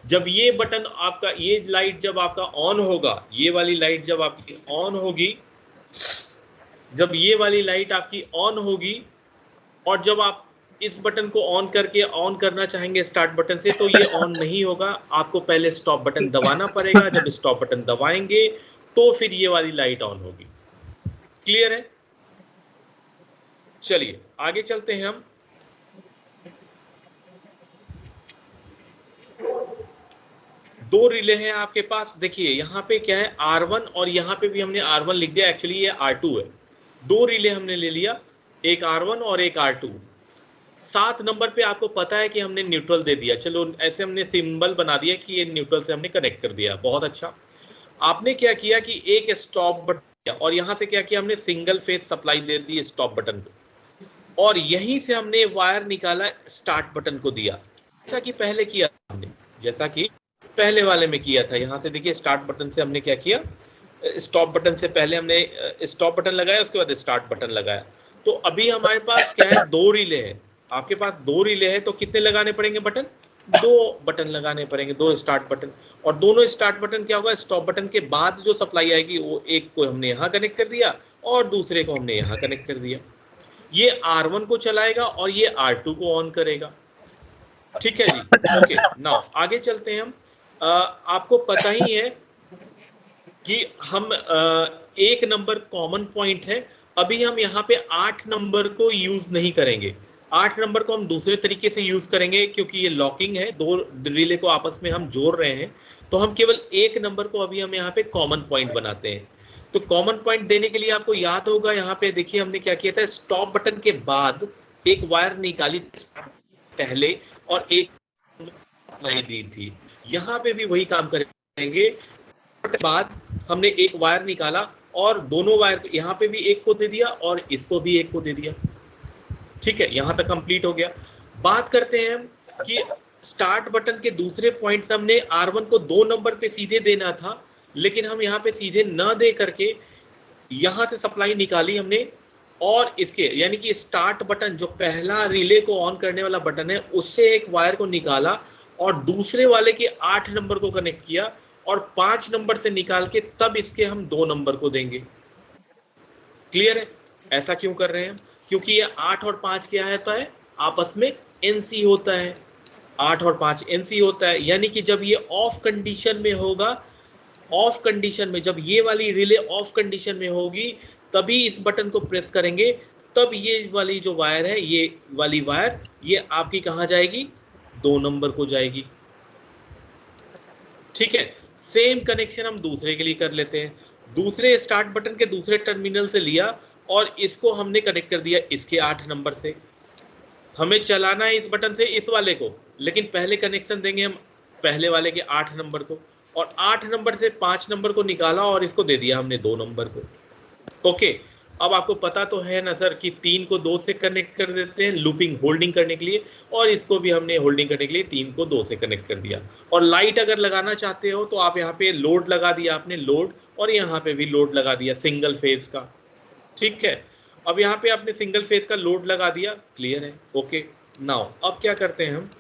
जब ये बटन आपका, ये लाइट जब आपका ऑन होगा, ये वाली लाइट जब आपकी ऑन होगी, जब ये वाली लाइट आपकी ऑन होगी और जब आप इस बटन को ऑन करके ऑन करना चाहेंगे स्टार्ट बटन से, तो ये ऑन नहीं होगा। आपको पहले स्टॉप बटन दबाना पड़ेगा। जब स्टॉप बटन दबाएंगे तो फिर ये वाली लाइट ऑन होगी। क्लियर है? चलिए आगे चलते हैं हम। दो रिले हैं आपके पास। देखिए यहाँ पे क्या है, R1, और यहाँ पे भी हमने R1 लिख दिया, एक्चुअली ये R2 है। 2 रिले हमने ले लिया, एक R1 और एक R2। 7 नंबर पे आपको पता है कि हमने न्यूट्रल दे दिया। चलो ऐसे हमने सिंबल बना दिया कि ये न्यूट्रल से हमने कनेक्ट कर दिया, बहुत अच्छा। आपने क्या किया कि एक स्टॉप बटन, और यहाँ से क्या किया, हमने सिंगल फेज सप्लाई दे दी स्टॉप बटन को, और यहीं से हमने वायर निकाला स्टार्ट बटन को दिया, जैसा कि पहले किया हमने, जैसा कि पहले वाले में किया था। यहाँ से देखिए स्टार्ट बटन से हमने क्या किया, स्टॉप बटन से पहले हमने स्टॉप बटन लगाया, उसके बाद स्टार्ट बटन लगाया। तो अभी हमारे पास क्या है, 2 रिले है। आपके पास 2 रिले है, तो कितने लगाने पड़ेंगे बटन? 2 बटन लगाने पड़ेंगे, 2 स्टार्ट बटन। और दोनों स्टार्ट बटन क्या होगा, स्टॉप बटन के बाद जो सप्लाई आएगी वो एक को हमने यहाँ कनेक्ट कर दिया और दूसरे को हमने यहाँ कनेक्ट कर दिया। ये R1 को चलाएगा और ये R2 को ऑन करेगा। ठीक है जी, ओके। नाउ आगे चलते हैं हम। आपको पता ही है कि हम 1 नंबर कॉमन पॉइंट है। अभी हम यहाँ पे 8 नंबर को यूज नहीं करेंगे। 8 नंबर को हम दूसरे तरीके से यूज करेंगे, क्योंकि ये लॉकिंग है, 2 रिले को आपस में हम जोड़ रहे हैं। तो हम केवल 1 नंबर को अभी हम यहाँ पे कॉमन पॉइंट बनाते हैं। तो कॉमन पॉइंट देने के लिए आपको याद होगा, यहाँ पे देखिए हमने क्या किया था, स्टॉप बटन के बाद एक वायर निकाली पहले और एक नहीं दी थी। यहाँ पे भी वही काम करेंगे। बाद हमने एक वायर निकाला और दोनों वायर, यहाँ पे भी एक को दे दिया और इसको भी एक को दे दिया। ठीक है, यहाँ तक कंप्लीट हो गया। बात करते हैं कि स्टार्ट बटन के दूसरे पॉइंट से हमने R1 को 2 नंबर पे सीधे देना था, लेकिन हम यहाँ पे सीधे न दे करके यहाँ से सप्लाई निकाली हमने, और इसके यानी कि स्टार्ट बटन जो पहला रिले को ऑन करने वाला बटन है उससे एक वायर को निकाला और दूसरे वाले के 8 नंबर को कनेक्ट किया और 5 नंबर से निकाल के तब इसके हम 2 नंबर को देंगे। क्लियर है? ऐसा क्यों कर रहे हैं? क्योंकि ये 8 और 5 क्या होता है, आपस में NC होता है। 8 और 5 NC होता है, यानी कि जब ये ऑफ कंडीशन में होगा, ऑफ कंडीशन में जब ये वाली रिले ऑफ कंडीशन में होगी तभी इस बटन को प्रेस करेंगे, तब ये वाली जो वायर है, ये वाली वायर ये आपकी कहाँ जाएगी, 2 नंबर को जाएगी। ठीक है, सेम कनेक्शन हम दूसरे के लिए कर लेते हैं। दूसरे स्टार्ट बटन के दूसरे टर्मिनल से लिया और इसको हमने कनेक्ट कर दिया इसके 8 नंबर से। हमें चलाना है इस बटन से इस वाले को, लेकिन पहले कनेक्शन देंगे हम पहले वाले के 8 नंबर को, और 8 नंबर से 5 नंबर को निकाला और इसको दे दिया हमने 2 नंबर को। ओके, अब आपको पता तो है ना सर कि 3 को 2 से कनेक्ट कर देते हैं लूपिंग होल्डिंग करने के लिए, और इसको भी हमने होल्डिंग करने के लिए 3 को 2 से कनेक्ट कर दिया। और लाइट अगर लगाना चाहते हो तो आप यहाँ पे लोड लगा दिया आपने, लोड, और यहाँ पे भी लोड लगा दिया सिंगल फेज का। ठीक है, अब यहाँ पे आपने सिंगल फेज का लोड लगा दिया। क्लियर है? ओके, नाउ अब क्या करते हैं हम,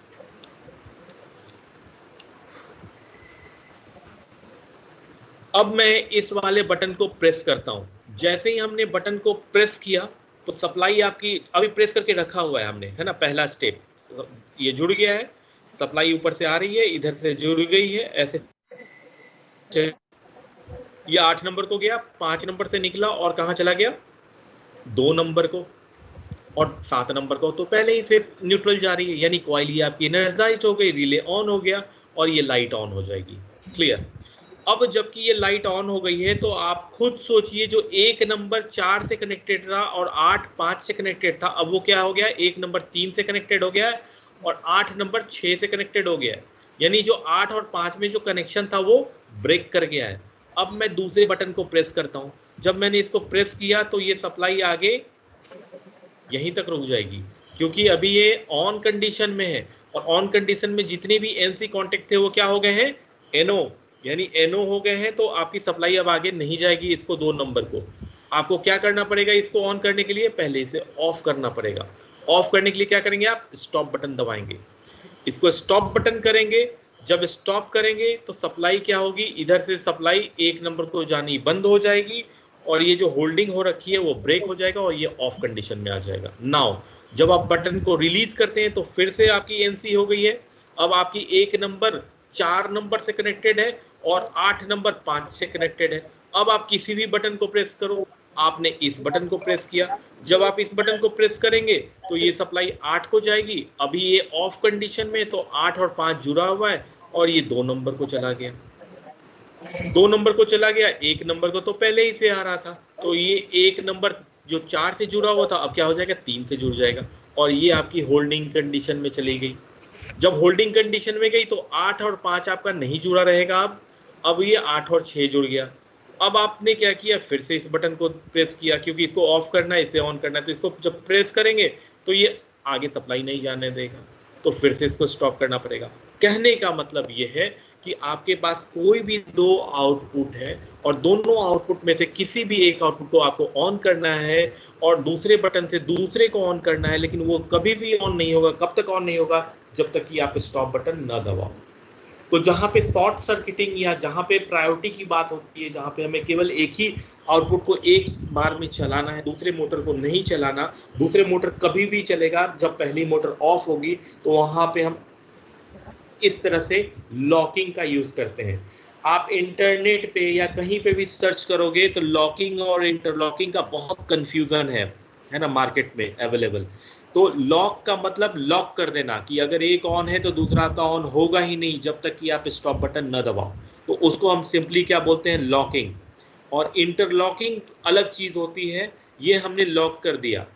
अब मैं इस वाले बटन को प्रेस करता हूं। जैसे ही हमने बटन को प्रेस किया तो सप्लाई आपकी अभी प्रेस करके रखा हुआ है हमने, है ना, पहला स्टेप, ये जुड़ गया है, सप्लाई ऊपर से आ रही है, इधर से जुड़ गई है, ऐसे ये 8 नंबर को गया, 5 नंबर से निकला और कहाँ चला गया, 2 नंबर को, और 7 नंबर को तो पहले ही से न्यूट्रल जा रही है, यानी कॉइल ये आपकी एनर्जाइज्ड हो गई, रिले ऑन हो गया और ये लाइट ऑन हो जाएगी। क्लियर? अब जबकि ये लाइट ऑन हो गई है तो आप खुद सोचिए, जो 1 नंबर 4 से कनेक्टेड था और 8 5 से कनेक्टेड था, अब वो क्या हो गया, 1 नंबर 3 से कनेक्टेड हो गया है और 8 नंबर 6 से कनेक्टेड हो गया है, यानी जो 8 और 5 में जो कनेक्शन था वो ब्रेक कर गया है। अब मैं दूसरे बटन को प्रेस करता हूँ, जब मैंने इसको प्रेस किया तो ये सप्लाई आगे यहीं तक रुक जाएगी, क्योंकि अभी ये ऑन कंडीशन में है, और ऑन कंडीशन में जितने भी NC कॉन्टेक्ट थे वो क्या हो गए हैं, NO, यानी NO हो गए हैं, तो आपकी सप्लाई अब आगे नहीं जाएगी इसको 2 नंबर को। आपको क्या करना पड़ेगा, इसको ऑन करने के लिए पहले इसे ऑफ करना पड़ेगा। ऑफ करने के लिए क्या करेंगे, आप स्टॉप बटन दबाएंगे, इसको स्टॉप बटन करेंगे। जब स्टॉप करेंगे तो सप्लाई क्या होगी, इधर से सप्लाई 1 नंबर को जानी बंद हो जाएगी और ये जो होल्डिंग हो रखी है वो ब्रेक हो जाएगा और ये ऑफ कंडीशन में आ जाएगा। नाउ जब आप बटन को रिलीज करते हैं तो फिर से आपकी NC हो गई है। अब आपकी 1 नंबर 4 नंबर से कनेक्टेड है और 8 नंबर 5 से कनेक्टेड है। अब आप किसी भी बटन को प्रेस करो, आपने इस बटन को प्रेस किया, जब आप इस बटन को प्रेस करेंगे तो ये सप्लाई 8 को जाएगी। अभी ये ऑफ कंडीशन में तो 8 और 5 जुड़ा हुआ है और ये 2 नंबर को चला गया, 2 नंबर को चला गया। 1 नंबर को तो पहले ही से आ रहा था, तो ये 1 नंबर जो 4 से जुड़ा हुआ था अब क्या हो जाएगा, 3 से जुड़ जाएगा और ये आपकी होल्डिंग कंडीशन में चली गई। जब होल्डिंग कंडीशन में गई तो 8 और 5 आपका नहीं जुड़ा रहेगा, अब ये 8 और 6 जुड़ गया। अब आपने क्या किया, फिर से इस बटन को प्रेस किया, क्योंकि इसको ऑफ करना है, इसे ऑन करना है, तो इसको जब प्रेस करेंगे तो ये आगे सप्लाई नहीं जाने देगा, तो फिर से इसको स्टॉप करना पड़ेगा। कहने का मतलब ये है कि आपके पास कोई भी 2 आउटपुट है और दोनों आउटपुट में से किसी भी एक आउटपुट को आपको ऑन करना है और दूसरे बटन से दूसरे को ऑन करना है, लेकिन वो कभी भी ऑन नहीं होगा। कब तक ऑन नहीं होगा, जब तक कि आप स्टॉप बटन न दबाओ। तो जहाँ पे शॉर्ट सर्किटिंग या जहाँ पे प्रायोरिटी की बात होती है, जहाँ पे हमें केवल एक ही आउटपुट को एक बार में चलाना है, दूसरे मोटर को नहीं चलाना, दूसरे मोटर कभी भी चलेगा जब पहली मोटर ऑफ होगी, तो वहाँ पे हम इस तरह से लॉकिंग का यूज करते हैं। आप इंटरनेट पे या कहीं पे भी सर्च करोगे तो लॉकिंग और इंटरलॉकिंग का बहुत कंफ्यूजन है ना, मार्केट में अवेलेबल। तो लॉक का मतलब लॉक कर देना कि अगर एक ऑन है तो दूसरा आपका ऑन होगा ही नहीं जब तक कि आप स्टॉप बटन न दबाओ, तो उसको हम सिंपली क्या बोलते हैं, लॉकिंग। और इंटरलॉकिंग अलग चीज होती है, ये हमने लॉक कर दिया।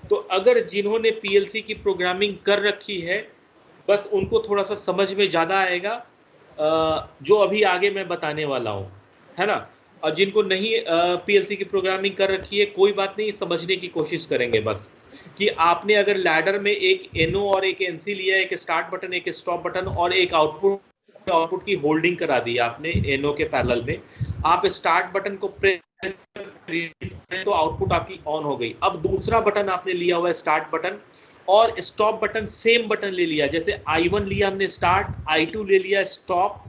तो अगर जिन्होंने PLC की प्रोग्रामिंग कर रखी है, बस उनको थोड़ा सा समझ में ज़्यादा आएगा जो अभी आगे मैं बताने वाला हूँ, है ना। और जिनको नहीं पीएलसी की प्रोग्रामिंग कर रखी है, कोई बात नहीं, समझने की कोशिश करेंगे बस कि आपने अगर लैडर में एक एनओ और एक एनसी लिया, एक स्टार्ट बटन, एक स्टॉप बटन और एक आउटपुट की होल्डिंग करा दी आपने एनओ के पैरेलल में, आप स्टार्ट बटन को प्रेस तो आउटपुट आपकी ऑन हो गई। अब दूसरा बटन आपने लिया हुआ है स्टार्ट बटन और स्टॉप बटन, सेम बटन ले लिया, जैसे I1 लिया हमने स्टार्ट, I2 ले लिया स्टॉप,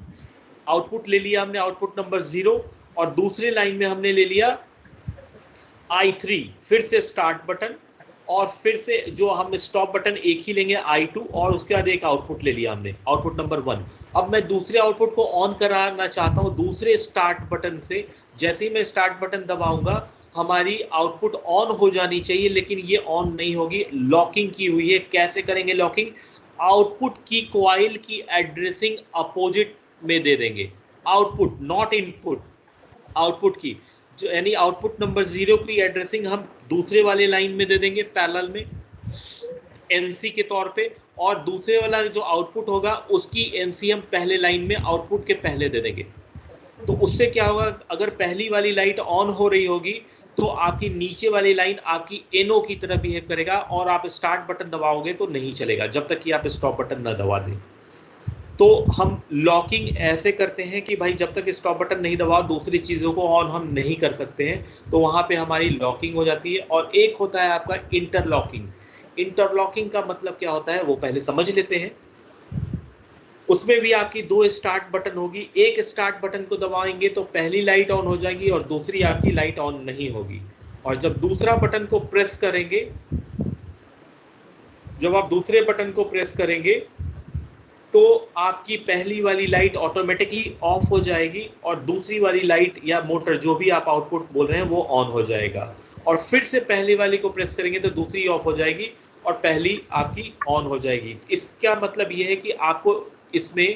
आउटपुट ले लिया हमने आउटपुट नंबर 0 और दूसरे लाइन में हमने ले लिया I3, फिर से स्टार्ट बटन और फिर से जो हम स्टॉप बटन एक ही लेंगे I2 और उसके बाद एक आउटपुट ले लिया हमने आउटपुट नंबर 1। अब मैं दूसरे आउटपुट को ऑन कराना चाहता हूं दूसरे स्टार्ट बटन से। जैसे ही मैं स्टार्ट बटन दबाऊंगा हमारी आउटपुट ऑन हो जानी चाहिए, लेकिन ये ऑन नहीं होगी, लॉकिंग की हुई है। कैसे करेंगे लॉकिंग? आउटपुट की कॉइल की एड्रेसिंग अपोजिट में दे देंगे, आउटपुट नॉट इनपुट, आउटपुट की जो यानी आउटपुट नंबर 0 की एड्रेसिंग हम दूसरे वाले लाइन में दे देंगे पैरेलल में एनसी के तौर पे, और दूसरे वाला जो आउटपुट होगा उसकी एनसी हम पहले लाइन में आउटपुट के पहले दे देंगे। तो उससे क्या होगा, अगर पहली वाली लाइट ऑन हो रही होगी तो आपकी नीचे वाली लाइन आपकी एनओ की तरह बिहेव करेगा और आप स्टार्ट बटन दबाओगे तो नहीं चलेगा जब तक कि आप स्टॉप बटन न दबा दें। तो हम लॉकिंग ऐसे करते हैं कि भाई जब तक स्टॉप बटन नहीं दबाओ दूसरी चीज़ों को ऑन हम नहीं कर सकते हैं, तो वहाँ पे हमारी लॉकिंग हो जाती है। और एक होता है आपका इंटरलॉकिंग। इंटरलॉकिंग का मतलब क्या होता है वो पहले समझ लेते हैं। उसमें भी आपकी 2 स्टार्ट बटन होगी, एक स्टार्ट बटन को दबाएंगे तो पहली लाइट ऑन हो जाएगी और दूसरी आपकी लाइट ऑन नहीं होगी। और जब दूसरा बटन को प्रेस करेंगे, जब आप दूसरे बटन को प्रेस करेंगे तो आपकी पहली वाली लाइट ऑटोमेटिकली ऑफ हो जाएगी और दूसरी वाली लाइट या मोटर जो भी आप आउटपुट बोल रहे हैं वो ऑन हो जाएगा। और फिर से पहली वाली को प्रेस करेंगे तो दूसरी ऑफ हो जाएगी और पहली आपकी ऑन हो जाएगी। इसका मतलब ये है कि आपको इसमें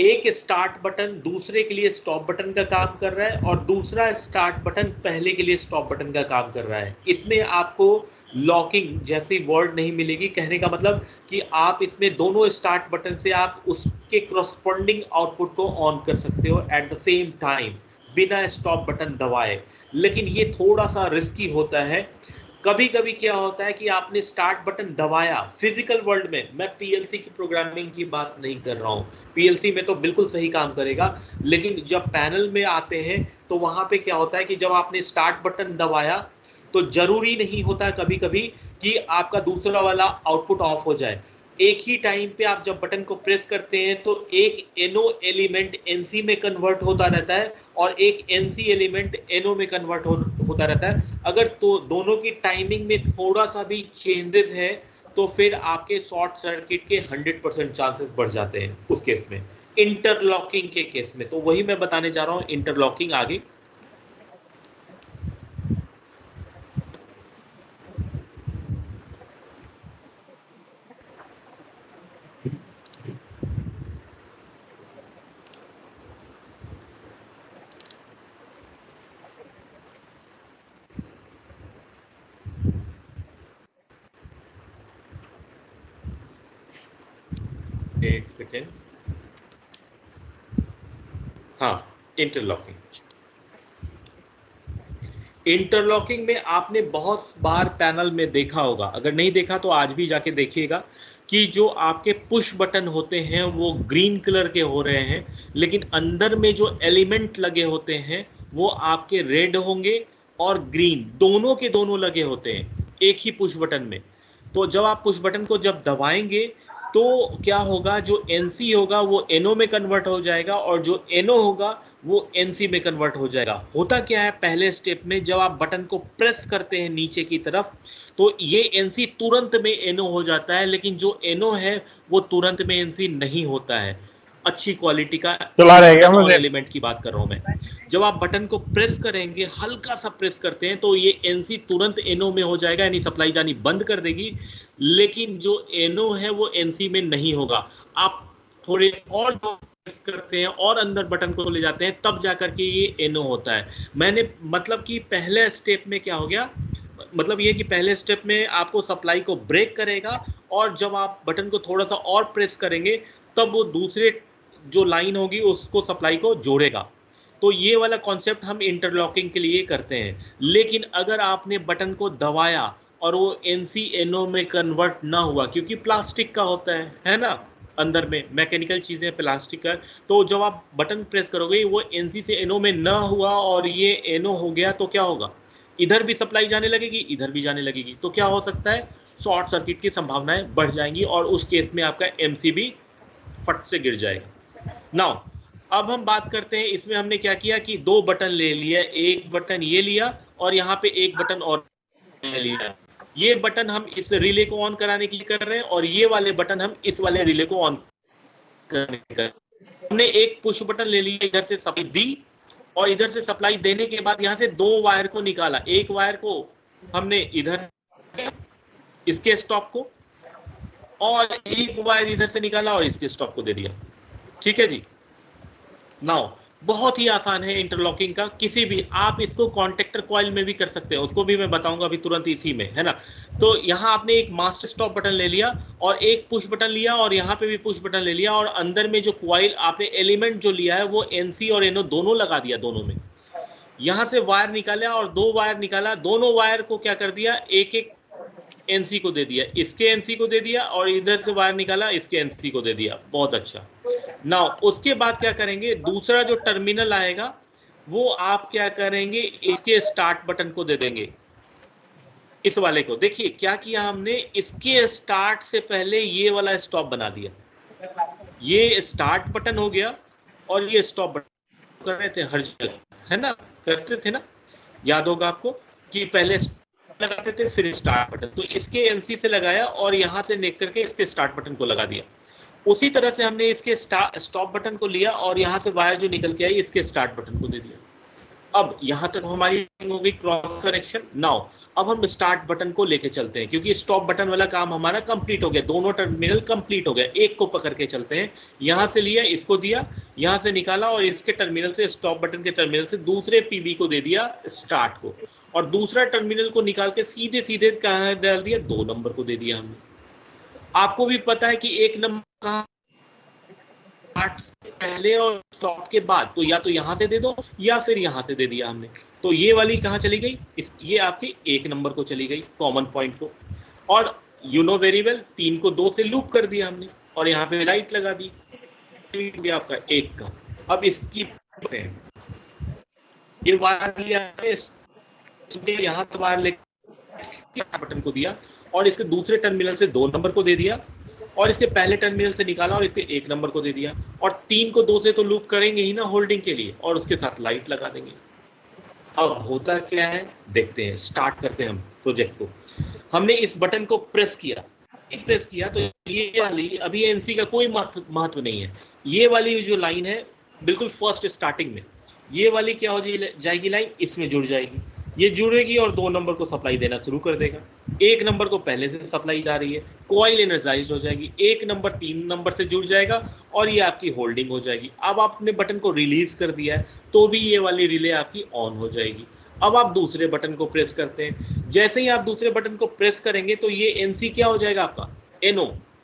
एक स्टार्ट बटन दूसरे के लिए स्टॉप बटन का काम कर रहा है और दूसरा स्टार्ट बटन पहले के लिए स्टॉप बटन का काम कर रहा है। इसमें आपको लॉकिंग जैसी वर्ड नहीं मिलेगी। कहने का मतलब कि आप इसमें दोनों स्टार्ट बटन से आप उसके करस्पॉन्डिंग आउटपुट को ऑन कर सकते हो एट द सेम टाइम बिना स्टॉप बटन दबाए। लेकिन ये थोड़ा सा रिस्की होता है। कभी कभी क्या होता है कि आपने स्टार्ट बटन दबाया फिजिकल वर्ल्ड में, मैं पीएलसी की प्रोग्रामिंग की बात नहीं कर रहा हूँ, पीएलसी में तो बिल्कुल सही काम करेगा, लेकिन जब पैनल में आते हैं तो वहां पे क्या होता है कि जब आपने स्टार्ट बटन दबाया तो जरूरी नहीं होता कभी कभी कि आपका दूसरा वाला आउटपुट ऑफ हो जाए। एक ही टाइम पे आप जब बटन को प्रेस करते हैं तो एक एनओ एलिमेंट एनसी में कन्वर्ट होता रहता है और एक एनसी एलिमेंट एनओ में कन्वर्ट होता रहता है। अगर तो दोनों की टाइमिंग में थोड़ा सा भी चेंजेस है तो फिर आपके शॉर्ट सर्किट के 100% चांसेस बढ़ जाते हैं उस केस में, इंटरलॉकिंग के केस में। तो वही मैं बताने जा रहा हूँ, इंटरलॉकिंग आगे। एक सेकेंड, हाँ, इंटरलॉकिंग। इंटरलॉकिंग में आपने बहुत बार पैनल में देखा होगा, अगर नहीं देखा तो आज भी जाके देखिएगा कि जो आपके पुश बटन होते हैं वो ग्रीन कलर के हो रहे हैं, लेकिन अंदर में जो एलिमेंट लगे होते हैं वो आपके रेड होंगे और ग्रीन, दोनों के दोनों लगे होते हैं एक ही पुश बटन में। तो जब आप पुश बटन को जब दबाएंगे तो क्या होगा, जो एनसी होगा वो एनओ में कन्वर्ट हो जाएगा और जो एनओ होगा वो एनसी में कन्वर्ट हो जाएगा। होता क्या है पहले स्टेप में, जब आप बटन को प्रेस करते हैं नीचे की तरफ तो ये एनसी तुरंत में एनओ हो जाता है, लेकिन जो एनओ है वो तुरंत में एनसी नहीं होता है। अच्छी क्वालिटी का और एलिमेंट की बात कर रहा हूं मैं। जब आप बटन को प्रेस करेंगे, हल्का सा प्रेस करते हैं तो ये एनसी तुरंत एनओ में हो जाएगा, यानी सप्लाई जानी बंद कर देगी, लेकिन जो एनओ है वो एनसी में नहीं होगा। आप थोड़े और प्रेस करते हैं और अंदर बटन को ले जाते हैं तब जाकर के ये एनओ होता है। मैंने मतलब कि पहले स्टेप में क्या हो गया, मतलब ये कि पहले स्टेप में आपको सप्लाई को ब्रेक करेगा और जब आप बटन को थोड़ा सा और प्रेस करेंगे तब वो दूसरे जो लाइन होगी उसको सप्लाई को जोड़ेगा। तो ये वाला कॉन्सेप्ट हम इंटरलॉकिंग के लिए करते हैं। लेकिन अगर आपने बटन को दबाया और वो NC-NO में कन्वर्ट ना हुआ, क्योंकि प्लास्टिक का होता है ना, अंदर में मैकेनिकल चीजें प्लास्टिक का, तो जब आप बटन प्रेस करोगे वो NC से NO में ना हुआ और ये NO हो गया, तो क्या होगा, इधर भी सप्लाई जाने लगेगी, इधर भी जाने लगेगी, तो क्या हो सकता है, शॉर्ट सर्किट की संभावनाएं बढ़ जाएंगी और उस केस में आपका MCB फट से गिर जाएगा। नाउ अब हम बात करते हैं, इसमें हमने क्या किया कि दो बटन ले लिया, एक बटन ये लिया और यहाँ पे एक बटन और ले लिया। ये बटन हम इस रिले को ऑन कराने के लिए कर रहे हैं और ये वाले बटन हम इस वाले रिले को ऑन करने के लिए। हमने एक पुश बटन ले लिया, इधर से सप्लाई दी और इधर से सप्लाई देने के बाद यहाँ से दो वायर को निकाला। एक वायर को हमने इधर इसके स्टॉप को और एक वायर इधर से निकाला और इसके स्टॉप को दे दिया। ठीक है जी। नाउ बहुत ही आसान है इंटरलॉकिंग का, किसी भी आप इसको कॉन्टेक्टर कॉइल में भी कर सकते हैं, उसको भी मैं बताऊंगा अभी तुरंत इसी में, है ना। तो यहाँ आपने एक मास्टर स्टॉप बटन ले लिया और एक पुश बटन लिया और यहाँ पे भी पुश बटन ले लिया और अंदर में जो कॉइल आपने एलिमेंट जो लिया है वो NC और NO दोनों लगा दिया, दोनों में। यहाँ से वायर निकाला और दो वायर निकाला, दोनों वायर को क्या कर दिया, एक एक NC को दे दिया, इसके NC को दे दिया और इधर से वायर निकाला, इसके NC को दे दिया। बहुत अच्छा। नाउ उसके बाद क्या करेंगे, दूसरा जो टर्मिनल आएगा वो आप क्या करेंगे, इसके स्टार्ट बटन को दे देंगे, इस वाले को। देखिए क्या किया हमने, इसके स्टार्ट से पहले ये वाला स्टॉप बना दिया, ये स्टार्ट बटन हो गया और ये स्टॉप बटन कर रहे थे हर जगह, है ना, करते थे ना, याद होगा आपको कि पहले लगाते थे फिर स्टार्ट बटन, तो इसके NC से लगाया और यहाँ से निकल करके इसके स्टार्ट बटन को लगा दिया। उसी तरह से हमने इसके स्टॉप बटन को लिया और यहाँ से वायर जो निकल के आई इसके स्टार्ट बटन को दे दिया। अब यहाँ तक हमारी हो गई क्रॉस कनेक्शन। नाउ अब हम स्टार्ट बटन को लेके चलते हैं, क्योंकि स्टॉप बटन वाला काम हमारा कंप्लीट हो गया, दोनों टर्मिनल कंप्लीट हो गया। एक को पकड़ के चलते हैं, यहाँ से लिया, इसको दिया, यहाँ से निकाला और इसके टर्मिनल से, स्टॉप बटन के टर्मिनल से दूसरे PB को दे दिया स्टार्ट को, और दूसरा टर्मिनल को निकाल के सीधे सीधे कहाँ डाल दिया, 2 नंबर को दे दिया हमने। आपको भी पता है कि 1 नंबर कहाँ पहले और स्टॉप के बाद, तो या तो यहाँ से दे दो या फिर यहाँ से दे दिया हमने। तो ये वाली कहाँ चली गई, ये आपकी 1 नंबर को चली गई, कॉमन पॉइंट को। और यू नो वेरी वेल 3 को 2 से लूप कर दिया हमने और यहाँ पे लाइट लगा दी, आपका 1 का। अब इसकी ये वायर लिया, यहाँ से वायर लेके बटन को दिया और इसके दूसरे टर्मिनल से 2 नंबर को दे दिया और इसके पहले टर्मिनल से निकाला और इसके 1 नंबर को दे दिया, और 3 को 2 से तो लूप करेंगे ही ना होल्डिंग के लिए, और उसके साथ लाइट लगा देंगे। अब होता क्या है देखते हैं, स्टार्ट करते हैं हम प्रोजेक्ट को। हमने इस बटन को प्रेस किया तो ये वाली अभी NC का कोई महत्व नहीं है, ये वाली जो लाइन है बिल्कुल फर्स्ट स्टार्टिंग में, ये वाली क्या हो जाएगी लाइन, इसमें जुड़ जाएगी, ये जुड़ेगी और 2 नंबर को सप्लाई देना शुरू कर देगा। 1 नंबर को पहले से सप्लाई जा रही है, कॉइल एनर्जाइज्ड हो जाएगी, 1 नंबर 3 नंबर से जुड़ जाएगा और ये आपकी होल्डिंग हो जाएगी। अब आपने बटन को रिलीज कर दिया है तो भी ये वाली रिले आपकी ऑन हो जाएगी। अब आप दूसरे बटन को प्रेस करते हैं, जैसे ही आप दूसरे बटन को प्रेस करेंगे तो ये NC क्या हो जाएगा आपका,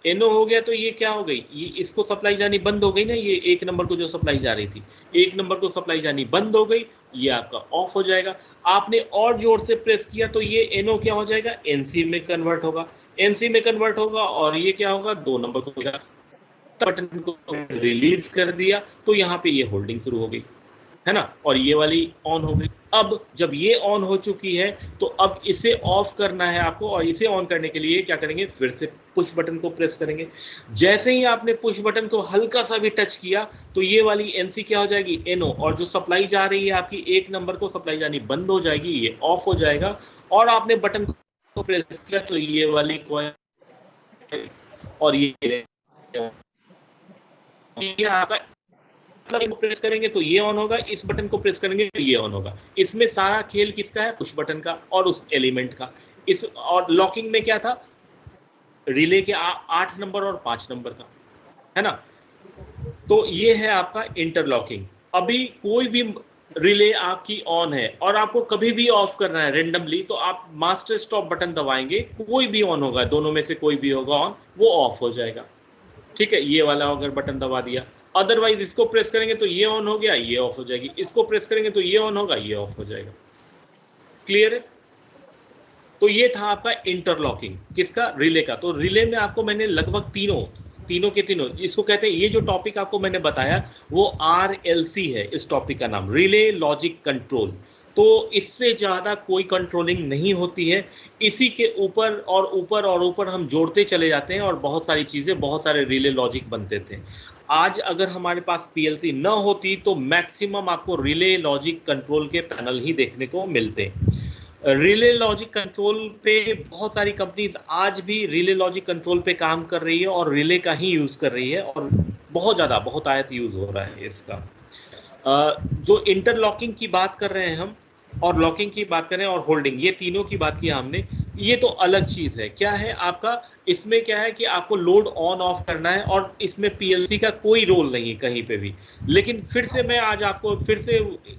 NO हो गया, तो ये क्या हो गई, ये इसको सप्लाई जानी बंद हो गई ना, ये 1 नंबर को जो सप्लाई जा रही थी 1 नंबर को सप्लाई जानी बंद हो गई, ये आपका ऑफ हो जाएगा। आपने और जोर से प्रेस किया तो ये NO क्या हो जाएगा, NC में कन्वर्ट होगा, और ये क्या होगा, 2 नंबर को बटन को रिलीज कर दिया तो यहाँ पे ये होल्डिंग शुरू हो गई, है ना, और ये वाली ऑन हो गई। अब जब ये ऑन हो चुकी है तो अब इसे ऑफ करना है आपको, और इसे ऑन करने के लिए क्या करेंगे, फिर से पुश बटन को प्रेस करेंगे। जैसे ही आपने पुश बटन को हल्का सा भी टच किया तो ये वाली NC क्या हो जाएगी, NO, और जो सप्लाई जा रही है आपकी 1 नंबर को सप्लाई जानी बंद हो जाएगी, ये ऑफ हो जाएगा। और आपने बटन को प्रेस किया तो ये वाली कॉइल और ये आपका, मतलब प्रेस करेंगे तो ये ऑन होगा, इस बटन को प्रेस करेंगे तो ये ऑन होगा। इसमें सारा खेल किसका है, पुश बटन का और उस एलिमेंट का। इस और लॉकिंग में क्या था, रिले के 8 नंबर और 5 नंबर का, है ना। तो ये है आपका इंटरलॉकिंग। अभी कोई भी रिले आपकी ऑन है और आपको कभी भी ऑफ करना है रेंडमली, तो आप मास्टर स्टॉप बटन दबाएंगे, कोई भी ऑन होगा, दोनों में से कोई भी होगा ऑन, वो ऑफ हो जाएगा। ठीक है, ये वाला अगर बटन दबा दिया, अदरवाइज इसको प्रेस करेंगे तो ये ऑन हो गया, ये ऑफ हो जाएगी, इसको प्रेस करेंगे तो ये ऑन होगा, ये ऑफ हो जाएगा। क्लियर है? तो ये था आपका इंटरलॉकिंग, किसका? रिले का। तो रिले में आपको मैंने लगभग तीनों के तीनों, इसको कहते हैं, ये जो टॉपिक आपको मैंने बताया वो RLC है, इस टॉपिक का नाम, रिले लॉजिक कंट्रोल। तो इससे ज्यादा कोई कंट्रोलिंग नहीं होती है, इसी के ऊपर और ऊपर और ऊपर हम जोड़ते चले जाते हैं और बहुत सारी चीजें, बहुत सारे रिले लॉजिक बनते थे। आज अगर हमारे पास PLC न होती तो मैक्सिमम आपको रिले लॉजिक कंट्रोल के पैनल ही देखने को मिलते। रिले लॉजिक कंट्रोल पे बहुत सारी कंपनीज आज भी रिले लॉजिक कंट्रोल पे काम कर रही है और रिले का ही यूज कर रही है, और बहुत ज्यादा, बहुत आयत यूज हो रहा है इसका। जो इंटरलॉकिंग की बात कर रहे हैं हम, और लॉकिंग की बात करें और होल्डिंग, ये तीनों की बात की हमने, ये तो अलग चीज है। क्या है आपका इसमें? क्या है कि आपको लोड ऑन ऑफ करना है और इसमें PLC का कोई रोल नहीं है कहीं पे भी। लेकिन फिर से मैं आज आपको फिर से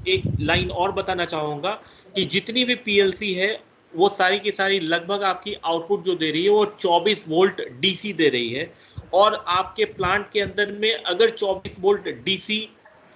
एक लाइन और बताना चाहूंगा कि जितनी भी PLC है वो सारी की सारी लगभग आपकी आउटपुट जो दे रही है वो 24 वोल्ट DC दे रही है। और आपके प्लांट के अंदर में अगर 24 वोल्ट DC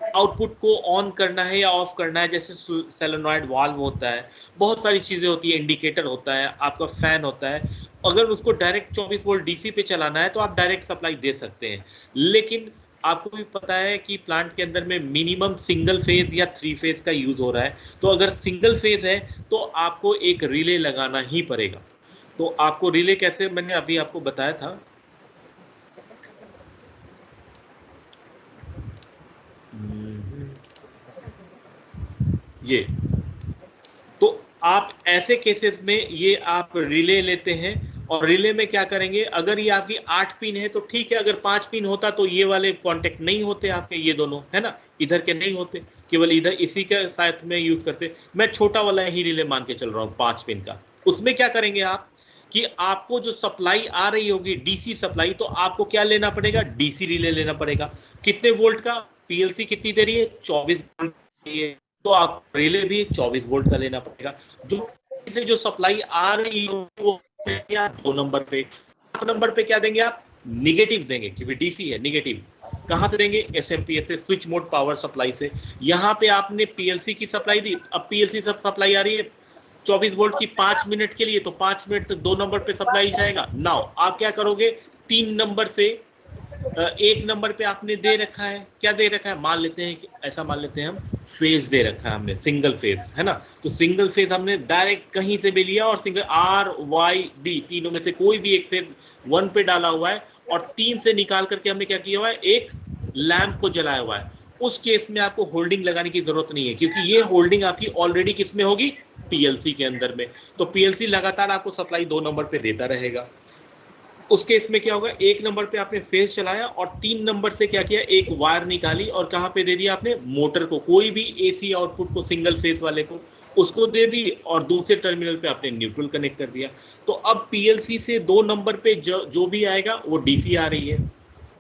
आउटपुट को ऑन करना है या ऑफ करना है, जैसे सोलेनॉइड वाल्व होता है, बहुत सारी चीजें होती है, इंडिकेटर होता है, आपका फैन होता है, अगर उसको डायरेक्ट 24 वोल्ट DC पे चलाना है तो आप डायरेक्ट सप्लाई दे सकते हैं। लेकिन आपको भी पता है कि प्लांट के अंदर में मिनिमम सिंगल फेज या 3 फेज का यूज हो रहा है, तो अगर सिंगल फेज है तो आपको एक रिले लगाना ही पड़ेगा। तो आपको रिले कैसे, मैंने अभी आपको बताया था, ये। तो आप ऐसे केसेस में ये आप रिले लेते हैं, और रिले में क्या करेंगे, अगर ये आपकी 8 पिन है तो ठीक है, अगर 5 पिन होता तो ये वाले कांटेक्ट नहीं होते आपके, ये दोनों है ना, इधर के नहीं होते, केवल इधर इसी के साथ में यूज करते। मैं छोटा वाला ही रिले मान के चल रहा हूँ 5 पिन का। उसमें क्या करेंगे आप कि आपको जो सप्लाई आ रही होगी DC सप्लाई, तो आपको क्या लेना पड़ेगा? DC रिले लेना पड़ेगा। कितने वोल्ट का? PLC कितनी दे रही है? 24 वोल्ट, तो आप रिले भी 24 वोल्ट का लेना पड़ेगा। जो सप्लाई आ रही है वो 2 नंबर पे, 8 नंबर पे क्या देंगे आप? निगेटिव देंगे, क्योंकि DC है, निगेटिव कहां से देंगे? SMPS से, स्विच मोड पावर सप्लाई से। यहाँ पे आपने PLC की सप्लाई दी, अब PLC सब सप्लाई आ रही है 24 वोल्ट की 5 मिनट के लिए, तो 5 मिनट 2 नंबर पे सप्लाई जाएगा। नाउ आप क्या करोगे? 3 नंबर से 1 नंबर पे आपने दे रखा है, क्या दे रखा है? मान लेते हैं कि ऐसा मान लेते हैं हम, फेज दे रखा है हमने, सिंगल फेज है ना, तो सिंगल फेज हमने डायरेक्ट कहीं से भी लिया और सिंगल RYD तीनों में से कोई भी एक फेज 1 पे डाला हुआ है, और 3 से निकाल करके हमने क्या किया हुआ है? एक लैंप को जलाया हुआ है। उस केस में आपको होल्डिंग लगाने की जरूरत नहीं है, क्योंकि ये होल्डिंग आपकी ऑलरेडी किस में होगी? PLC के अंदर में। तो PLC लगातार आपको सप्लाई 2 नंबर पे देता रहेगा। उस केस में क्या होगा? 1 नंबर पे आपने फेज चलाया और 3 नंबर से क्या किया? एक वायर निकाली और कहां पे दे दिया आपने? मोटर को, कोई भी AC आउटपुट को, सिंगल फेज वाले को, उसको दे दी, और दूसरे टर्मिनल पे आपने न्यूट्रल कनेक्ट कर दिया। तो अब PLC से 2 नंबर पे जो भी आएगा वो DC आ रही है।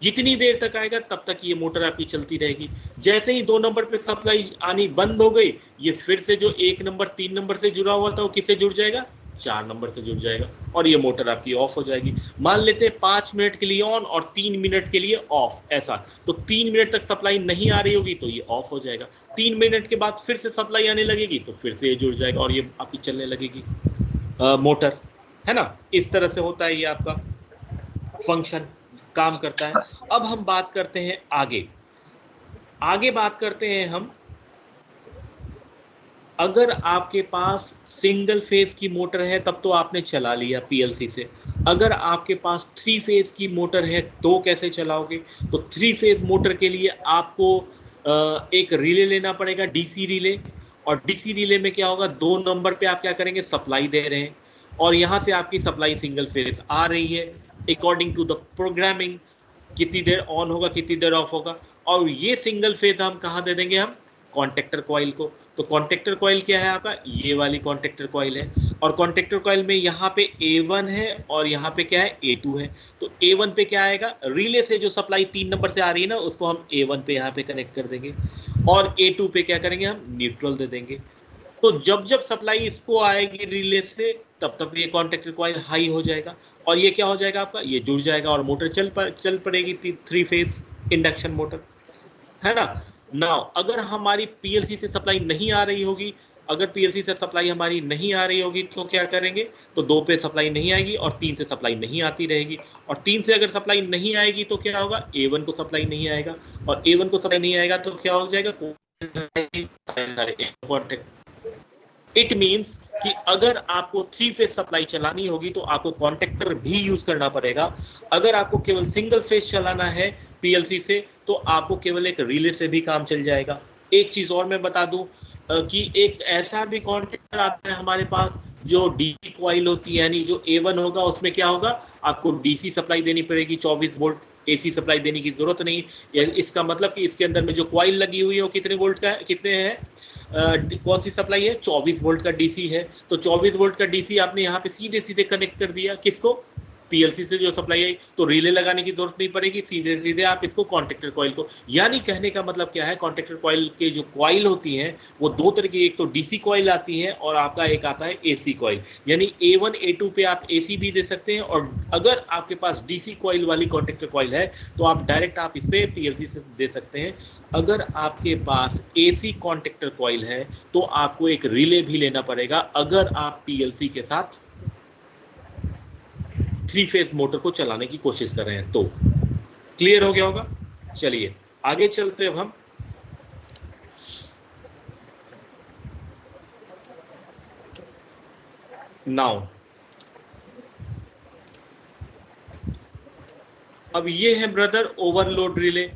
जितनी देर तक आएगा तब तक ये मोटर आपकी चलती रहेगी। जैसे ही 2 नंबर पे सप्लाई आनी बंद हो गई, ये फिर से जो 1 नंबर 3 नंबर से जुड़ा हुआ था वो किससे जुड़ जाएगा? 4 नंबर से जुड़ जाएगा, और ये मोटर आपकी ऑफ हो जाएगी। मान लेते हैं 5 मिनट के लिए ऑन और 3 मिनट के लिए ऑफ, ऐसा। तो 3 मिनट तक सप्लाई नहीं आ रही होगी तो ये ऑफ हो जाएगा। 3 मिनट के बाद फिर से सप्लाई आने लगेगी तो फिर से ये जुड़ जाएगा और ये आपकी चलने लगेगी मोटर, है ना। इस तरह से होता है ये आपका फंक्शन, काम करता है। अब हम बात करते हैं आगे बात करते हैं हम, अगर आपके पास सिंगल फेज की मोटर है तब तो आपने चला लिया PLC से। अगर आपके पास 3 फेज की मोटर है तो कैसे चलाओगे? तो 3 फेज मोटर के लिए आपको एक रिले लेना पड़ेगा, DC रिले। और DC रिले में क्या होगा? 2 नंबर पे आप क्या करेंगे? सप्लाई दे रहे हैं, और यहाँ से आपकी सप्लाई सिंगल फेज आ रही है अकॉर्डिंग टू द प्रोग्रामिंग, कितनी देर ऑन होगा, कितनी देर ऑफ होगा। और ये सिंगल फेज हम कहाँ दे देंगे? हम कॉन्टेक्टर कॉइल को। तो कॉन्टेक्टर कॉइल क्या है आपका? ये वाली कॉन्टेक्टर कॉइल है, और कॉन्टेक्टर कॉइल में यहाँ पे A1 है और यहाँ पे क्या है? A2 है। तो A1 पे क्या आएगा? रिले से जो सप्लाई 3 नंबर से आ रही है ना, उसको हम A1 पे यहाँ पे कनेक्ट कर देंगे, और A2 पे क्या करेंगे? हम न्यूट्रल दे देंगे। तो जब जब सप्लाई इसको आएगी रिले से, तब तक ये कॉन्टेक्टर कॉइल हाई हो जाएगा, और ये क्या हो जाएगा आपका? ये जुड़ जाएगा और मोटर चल पड़ेगी 3 फेज इंडक्शन मोटर। है ना। नाउ अगर हमारी पीएलसी से सप्लाई नहीं आ रही होगी, अगर पीएलसी से सप्लाई हमारी नहीं आ रही होगी तो क्या करेंगे, तो 2 पे सप्लाई नहीं आएगी और 3 से सप्लाई नहीं आती रहेगी, और 3 से अगर सप्लाई नहीं आएगी तो क्या होगा, A1 को सप्लाई नहीं आएगा, और A1 को सप्लाई नहीं आएगा तो क्या हो जाएगा, इट मीन्स कि अगर आपको 3 फेज सप्लाई चलानी होगी तो आपको कॉन्टेक्टर भी यूज करना पड़ेगा। अगर आपको केवल सिंगल फेज चलाना है पीएलसी से तो आपको केवल एक रिले से भी काम चल जाएगा। एक चीज और मैं बता दूं कि एक ऐसा भी कॉन्टेक्टर आता है हमारे पास जो डीसी कॉइल होती है, यानी जो A1 होगा उसमें क्या होगा, आपको डीसी सप्लाई देनी पड़ेगी 24 वोल्ट, एसी सप्लाई देने की जरूरत नहीं। इसका मतलब कि इसके अंदर में जो कॉइल लगी हुई है वो कितने वोल्ट का है, कितने है, कौन सी सप्लाई है, 24 वोल्ट का डीसी है। तो 24 वोल्ट का डीसी आपने यहाँ पे सीधे सीधे कनेक्ट कर दिया, किसको, पीएलसी से जो सप्लाई आई, तो रिले लगाने की जरूरत नहीं पड़ेगी, सीधे सीधे आप इसको कॉन्टेक्टर कॉइल को, यानी कहने का मतलब क्या है, कॉन्टेक्टर कॉइल के जो कॉइल होती हैं वो 2 तरह की, एक तो डीसी कॉइल आती है और आपका एक आता है एसी कॉइल, यानी A1 A2 पे आप एसी भी दे सकते हैं, और अगर आपके पास डीसी कॉइल वाली कॉन्टेक्टर कॉइल है तो आप डायरेक्ट आप इस पे पीएलसी से दे सकते हैं। अगर आपके पास एसी कॉन्टेक्टर कॉइल है तो आपको एक रिले भी लेना पड़ेगा, अगर आप पीएलसी के साथ 3 फेज मोटर को चलाने की कोशिश कर रहे हैं तो। क्लियर हो गया होगा। चलिए आगे चलते हैं हम। नाउ अब ये है ब्रदर ओवरलोड रिले।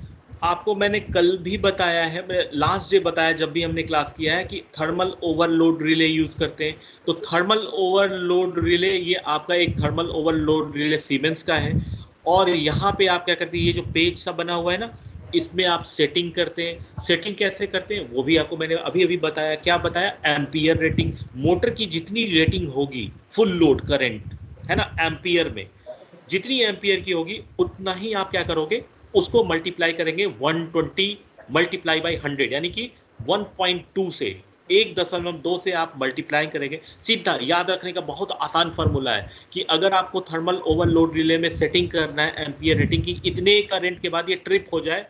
आपको मैंने कल भी बताया है, लास्ट डे बताया जब भी हमने क्लास किया है कि थर्मल ओवरलोड रिले यूज करते हैं। तो थर्मल ओवरलोड रिले ये आपका एक थर्मल ओवरलोड रिले सीमेंस का है, और यहाँ पे आप क्या करते हैं, ये जो पेज सा बना हुआ है ना, इसमें आप सेटिंग करते हैं। सेटिंग कैसे करते हैं वो भी आपको मैंने अभी अभी बताया। क्या बताया, एम्पियर रेटिंग, मोटर की जितनी रेटिंग होगी फुल लोड करंट, है ना, एम्पियर में जितनी एम्पियर की होगी उतना ही आप क्या करोगे, उसको मल्टीप्लाई करेंगे 120 मल्टीप्लाई बाई 100, यानी कि 1.2 से 1.2 से आप मल्टीप्लाई करेंगे। सीधा याद रखने का बहुत आसान फार्मूला है कि अगर आपको थर्मल ओवरलोड रिले में सेटिंग करना है एम्पियर रेटिंग की, इतने करंट के बाद ये ट्रिप हो जाए।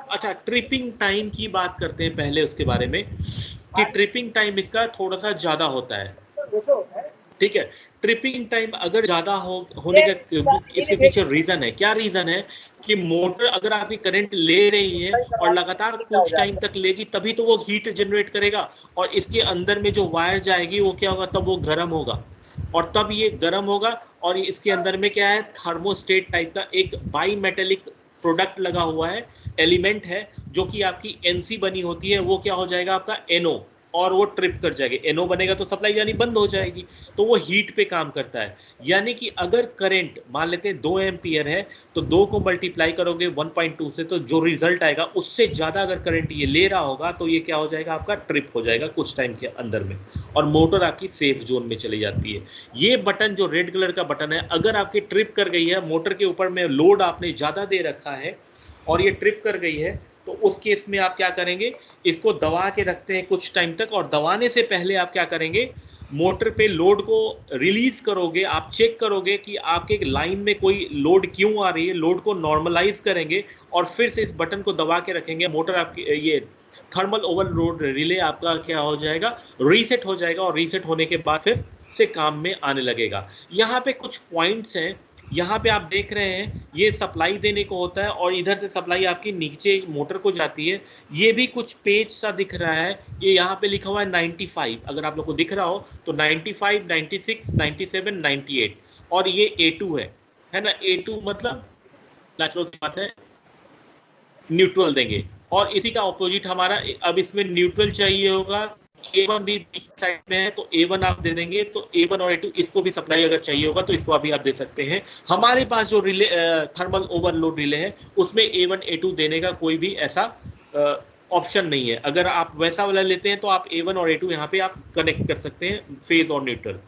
अच्छा, ट्रिपिंग टाइम की बात करते हैं पहले उसके बारे में कि ट्रिपिंग टाइम इसका थोड़ा सा ज्यादा होता है, ठीक है। ट्रिपिंग टाइम अगर ज्यादा होने का इसके पीछे रीजन है, क्या रीजन है कि मोटर अगर आपकी करंट ले रही है और लगातार कुछ टाइम तक लेगी तभी तो वो हीट जनरेट करेगा, और इसके अंदर में जो वायर जाएगी वो क्या होगा, तब वो गर्म होगा, और तब ये गर्म होगा, और इसके अंदर में क्या है, थर्मोस्टेट टाइप का एक बाई मेटेलिक प्रोडक्ट लगा हुआ है, एलिमेंट है, जो कि आपकी एनसी बनी होती है, वो क्या हो जाएगा आपका एनओ, और वो ट्रिप कर जाएगी। एनओ बनेगा तो सप्लाई जानी बंद हो जाएगी, तो वो हीट पे काम करता है। यानी कि अगर करंट मान लेते हैं 2 एम्पियर है तो 2 को मल्टीप्लाई करोगे 1.2 से, तो जो रिजल्ट आएगा उससे ज्यादा अगर करंट ये ले रहा होगा तो ये क्या हो जाएगा, आपका ट्रिप हो जाएगा कुछ टाइम के अंदर में, और मोटर आपकी सेफ जोन में चली जाती है। ये बटन जो रेड कलर का बटन है, अगर आपकी ट्रिप कर गई है, मोटर के ऊपर में लोड आपने ज्यादा दे रखा है और ये ट्रिप कर गई है, तो उस केस में आप क्या करेंगे, इसको दबा के रखते हैं कुछ टाइम तक, और दबाने से पहले आप क्या करेंगे, मोटर पे लोड को रिलीज करोगे, आप चेक करोगे कि आपके लाइन में कोई लोड क्यों आ रही है, लोड को नॉर्मलाइज करेंगे और फिर से इस बटन को दबा के रखेंगे। मोटर आपकी ये थर्मल ओवरलोड रिले आपका क्या हो जाएगा, रीसेट हो जाएगा, और रीसेट होने के बाद फिर से काम में आने लगेगा। यहाँ पे कुछ पॉइंट्स हैं, यहाँ पे आप देख रहे हैं ये सप्लाई देने को होता है और इधर से सप्लाई आपकी नीचे मोटर को जाती है। ये भी कुछ पेज सा दिख रहा है, ये यहाँ पे लिखा हुआ है 95, अगर आप लोग को दिख रहा हो तो 95, 96, 97, 98, और ये A2 है ना। A2 मतलब नेचुरल सी बात है, न्यूट्रल देंगे, और इसी का ऑपोजिट हमारा, अब इसमें न्यूट्रल चाहिए होगा, A1 भी साइड में है तो A1 आप दे देंगे, तो A1 और A2 इसको भी सप्लाई अगर चाहिए होगा तो इसको अभी आप दे सकते हैं। हमारे पास जो रिले थर्मल ओवरलोड रिले है उसमें A1 A2 देने का कोई भी ऐसा ऑप्शन नहीं है। अगर आप वैसा वाला लेते हैं तो आप A1 और A2 यहाँ पे आप कनेक्ट कर सकते हैं, फेज और न्यूट्रल।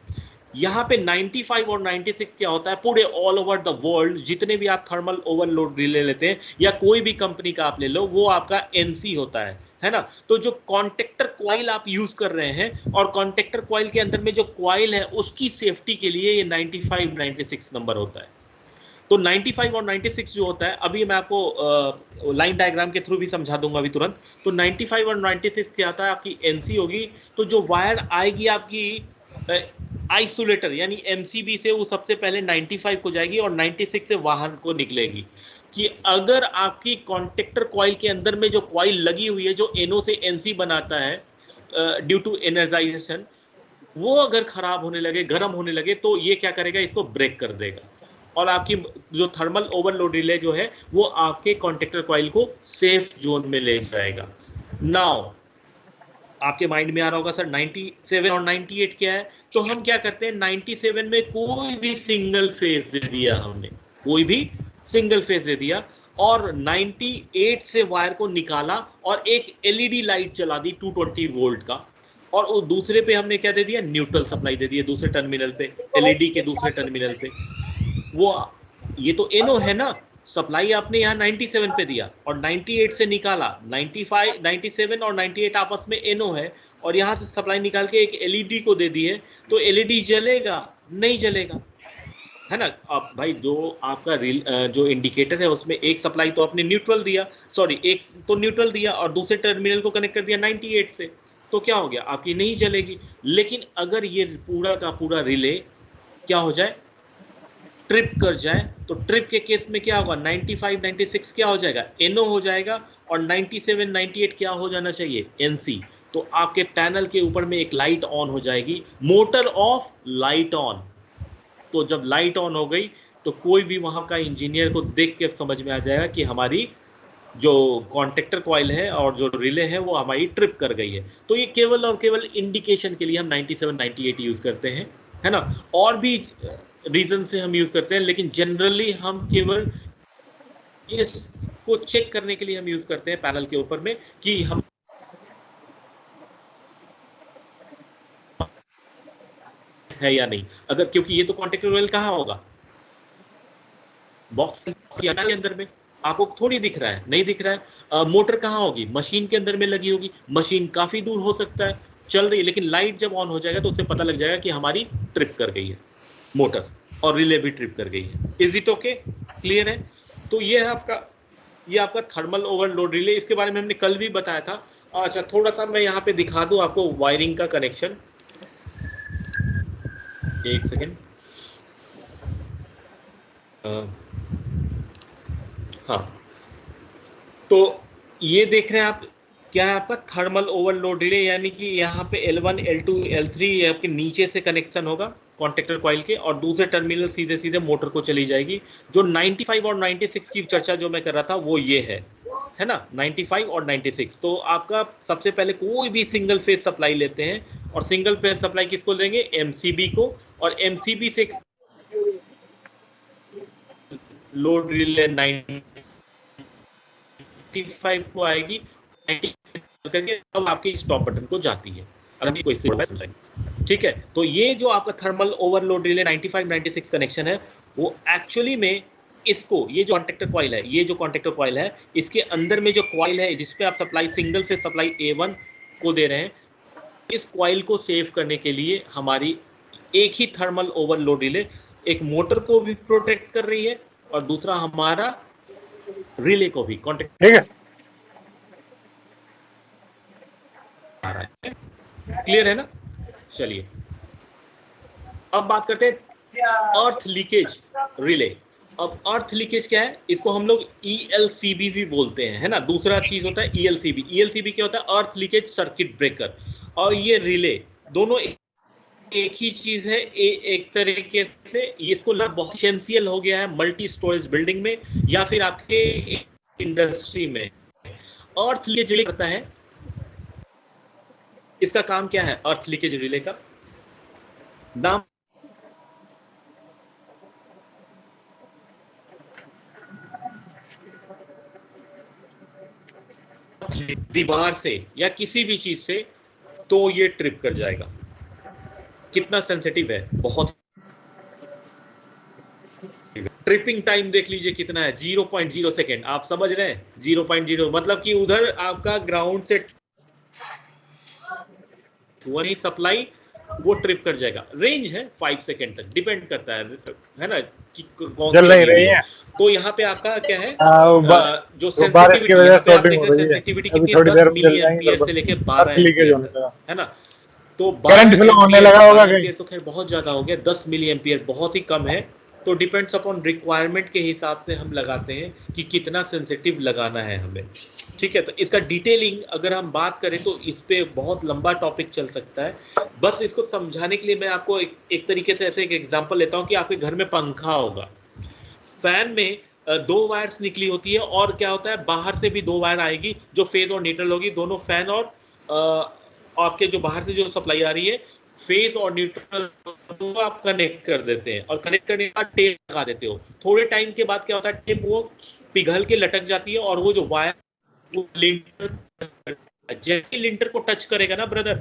यहाँ पे 95 और 96 क्या होता है, पूरे ऑल ओवर द वर्ल्ड जितने भी आप थर्मल ओवरलोड रिले लेते हैं या कोई भी कंपनी का आप ले लो, वो आपका NC होता है ना। तो जो कॉन्टेक्टर कॉइल आप यूज कर रहे हैं, और कॉन्टेक्टर कॉइल के अंदर में जो कॉइल है उसकी सेफ्टी के लिए ये 95, 96 नंबर होता है। तो 95 और 96 जो होता है, अभी मैं आपको लाइन डायग्राम के थ्रू भी समझा दूंगा अभी तुरंत। तो 95 और 96 क्या आता है, आपकी एनसी होगी, तो जो वायर आएगी आपकी आइसोलेटर यानी एमसीबी से, वो सबसे पहले 95 को जाएगी और 96 से वाहन को निकलेगी। कि अगर आपकी कॉन्टेक्टर कॉइल के अंदर में जो कॉइल लगी हुई है, जो एनओ से एनसी बनाता है ड्यू टू एनर्जाइजेशन, वो अगर खराब होने लगे, गर्म होने लगे, तो ये क्या करेगा, इसको ब्रेक कर देगा और आपकी जो थर्मल ओवरलोड रिले जो है वो आपके कॉन्टेक्टर कॉइल को सेफ जोन में ले जाएगा। नाउ आपके माइंड में आ रहा होगा सर 97 और 98 क्या है, तो हम क्या करते हैं, 97 में कोई भी सिंगल फेज दे दिया हमने, कोई भी सिंगल फेज दे दिया, और 98 से वायर को निकाला और एक एलईडी लाइट चला दी 220 वोल्ट का, और वो दूसरे पे हमने क्या दे दिया, न्यूट्रल सप्लाई दे दिया दूसरे टर्मिनल पे, एलईडी के दूसरे टर्मिनल पे। वो ये तो एनो है ना, सप्लाई आपने यहाँ 97 पे दिया और 98 से निकाला, 95 97 और 98 आपस में एनो है, और यहाँ से सप्लाई निकाल के एक एलईडी को दे दी है, तो एलईडी जलेगा नहीं जलेगा, है ना। अब भाई जो आपका जो इंडिकेटर है उसमें एक सप्लाई तो आपने न्यूट्रल दिया, सॉरी एक तो न्यूट्रल दिया और दूसरे टर्मिनल को कनेक्ट कर दिया 98 से, तो क्या हो गया, आपकी नहीं जलेगी। लेकिन अगर ये पूरा का पूरा रिले क्या हो जाए, ट्रिप कर जाए, तो ट्रिप के केस में क्या होगा, 95 96 क्या हो जाएगा, एनओ हो जाएगा, और 97 98 क्या हो जाना चाहिए, एनसी। तो आपके पैनल के ऊपर में एक लाइट ऑन हो जाएगी, मोटर ऑफ लाइट ऑन। तो जब लाइट ऑन हो गई तो कोई भी वहां का इंजीनियर को देख के समझ में आ जाएगा कि हमारी जो कॉन्टेक्टर कॉइल है और जो रिले है वो हमारी ट्रिप कर गई है। तो ये केवल और केवल इंडिकेशन के लिए हम 97 98 यूज करते हैं, है ना। और भी रीजन से हम यूज करते हैं, लेकिन जनरली हम केवल इसको चेक करने के लिए हम यूज करते हैं पैनल के ऊपर में कि हम है या नहीं। अगर क्योंकि ये तो कॉन्टेक्टर कॉइल कहाँ होगा, बॉक्स के अंदर में, आपको थोड़ी दिख रहा है, नहीं दिख रहा है। मोटर कहाँ होगी, मशीन के अंदर में लगी होगी, मशीन काफी दूर हो सकता है चल रही है, लेकिन लाइट जब ऑन हो जाएगा तो उससे पता लग जाएगा कि हमारी ट्रिप कर गई है मोटर, और रिले भी ट्रिप कर गई है। इज इट ओके, क्लियर है। तो ये है आपका थर्मल ओवरलोड रिले, इसके बारे में हमने कल भी बताया था। अच्छा थोड़ा सा मैं यहाँ पे दिखा दूं आपको वायरिंग का कनेक्शन, एक सेकेंड। हाँ, तो ये देख रहे हैं आप, क्या है आपका थर्मल ओवरलोड रिले, यानी कि यहाँ पे L1 L2 L3 आपके नीचे से कनेक्शन होगा कॉन्टेक्टर कॉइल के, और दूसरे टर्मिनल सीधे सीधे मोटर को चली जाएगी। जो 95 और 96 की चर्चा जो मैं कर रहा था वो ये है ना, 95 और 96। तो आपका सबसे पहले कोई भी सिंगल फेज सप्लाई लेते हैं, और सिंगल फेज सप्लाई किसको लेंगे, एमसीबी को, और एमसीबी से लोड रिले 95 को आएगी, 96 करके अब आपके स्टॉप बटन को जाती है। अगर कोई समझाएंगे, ठीक है। तो ये जो आपका थर्मल ओवरलोड रिले 95 96 कनेक्शन है, वो एक्चुअली में इसको, ये जो कॉन्टेक्टर कॉइल है, ये जो कॉन्टेक्टर कॉइल है, इसके अंदर में जो कॉइल है जिसपे आप supply single phase supply A1 को दे रहे हैं, इस कॉइल को सेव करने के लिए हमारी एक ही थर्मल ओवरलोड रिले एक मोटर को भी प्रोटेक्ट कर रही है, और दूसरा हमारा रिले को भी कॉन्टेक्ट, ठीक है, आ रहा है, क्लियर है ना। चलिए अब बात करते हैं अर्थ लीकेज रिले। अब अर्थ लीकेज क्या है, इसको हम लोग ELCB भी बोलते हैं, है ना। दूसरा चीज होता है ELCB। ELCB क्या होता है, अर्थ लीकेज सर्किट ब्रेकर, और ये रिले दोनों एक ही चीज है। एक तरीके से इसको बहुत एसेंशियल हो गया है मल्टी स्टोरेज बिल्डिंग में या फिर आपके इंडस्ट्री में। अर्थ लीकेज रिले करता है, इसका काम क्या है, अर्थ लीकेज रिले का नाम दीवार से या किसी भी चीज से, तो ये ट्रिप कर जाएगा। कितना सेंसिटिव है, बहुत। ट्रिपिंग टाइम देख लीजिए कितना है, 0.0 सेकेंड। आप समझ रहे हैं, 0.0 मतलब कि उधर आपका ग्राउंड से वही सप्लाई वो ट्रिप कर जाएगा। रेंज है 5 सेकेंड तक, डिपेंड करता है ना। कि कौन सी जल नहीं लगी हुई रही है। है। तो यहाँ पे आपका क्या है, जो वो बारिश की सेंसिटिविटी, वजह यहाँ से पे आप शॉर्टिंग देख हो रहे हैं रही है, सेंसिटिविटी अभी कितनी है, थोड़ी 10 देर में मिली जल जाएंगे एम्पियर से लेके लगभग, 12 अर्थ लीकेज एम्पियर होने तक, लगा। है ना। तो करंट 12 फ्लो होने एम्पियर, लगा होगा 12 कहीं। एम्पियर तो खैर बहुत ज़्यादा हो गया, 10 मिली एम्पियर बहुत ही कम है। तो डिपेंड्स अपॉन रिक्वायरमेंट के हिसाब से हम लगाते हैं कि कितना सेंसिटिव लगाना है हमें। ठीक है, तो इसका डिटेलिंग अगर हम बात करें तो इस पे बहुत लंबा टॉपिक चल सकता है। बस इसको समझाने के लिए मैं आपको एक तरीके से ऐसे एक एग्जांपल लेता हूँ कि आपके घर में पंखा होगा, फैन में दो वायर्स निकली होती है, और क्या होता है बाहर से भी दो वायर आएगी जो फेज और न्यूट्रल होगी, दोनों फैन और आपके जो बाहर से जो सप्लाई आ रही है, फेज और न्यूट्रल को आप कनेक्ट कर देते हैं, और कनेक्ट करने के बाद टेप लगा देते हो। थोड़े टाइम के बाद क्या होता है, टेप वो पिघल के लटक जाती है, और वो जो वायर, वो लिंटर, जैसे लिंटर को टच करेगा ना ब्रदर,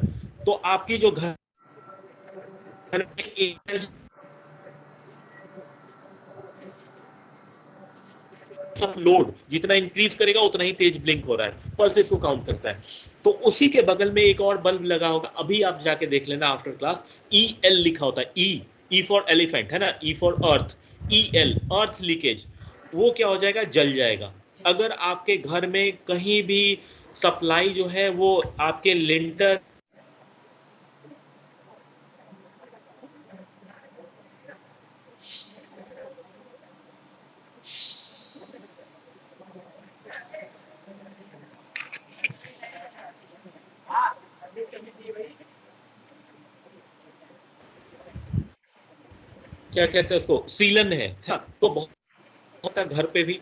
तो आपकी जो घर में ऑफ लोड जितना इंक्रीज करेगा उतना ही तेज ब्लिंक हो रहा है, पल्स इसको काउंट करता है। तो उसी के बगल में एक और बल्ब लगा होगा, अभी आप जाके देख लेना आफ्टर क्लास, ई एल लिखा होता है, ई फॉर एलिफेंट, है ना, E for earth, E L, earth leakage. वो क्या हो जाएगा, जल जाएगा। अगर आपके घर में कहीं भी सप्लाई जो है वो आपके लिंटर, क्या कहते हैं उसको, सीलन है हाँ, तो बहुत होता है घर पे भी,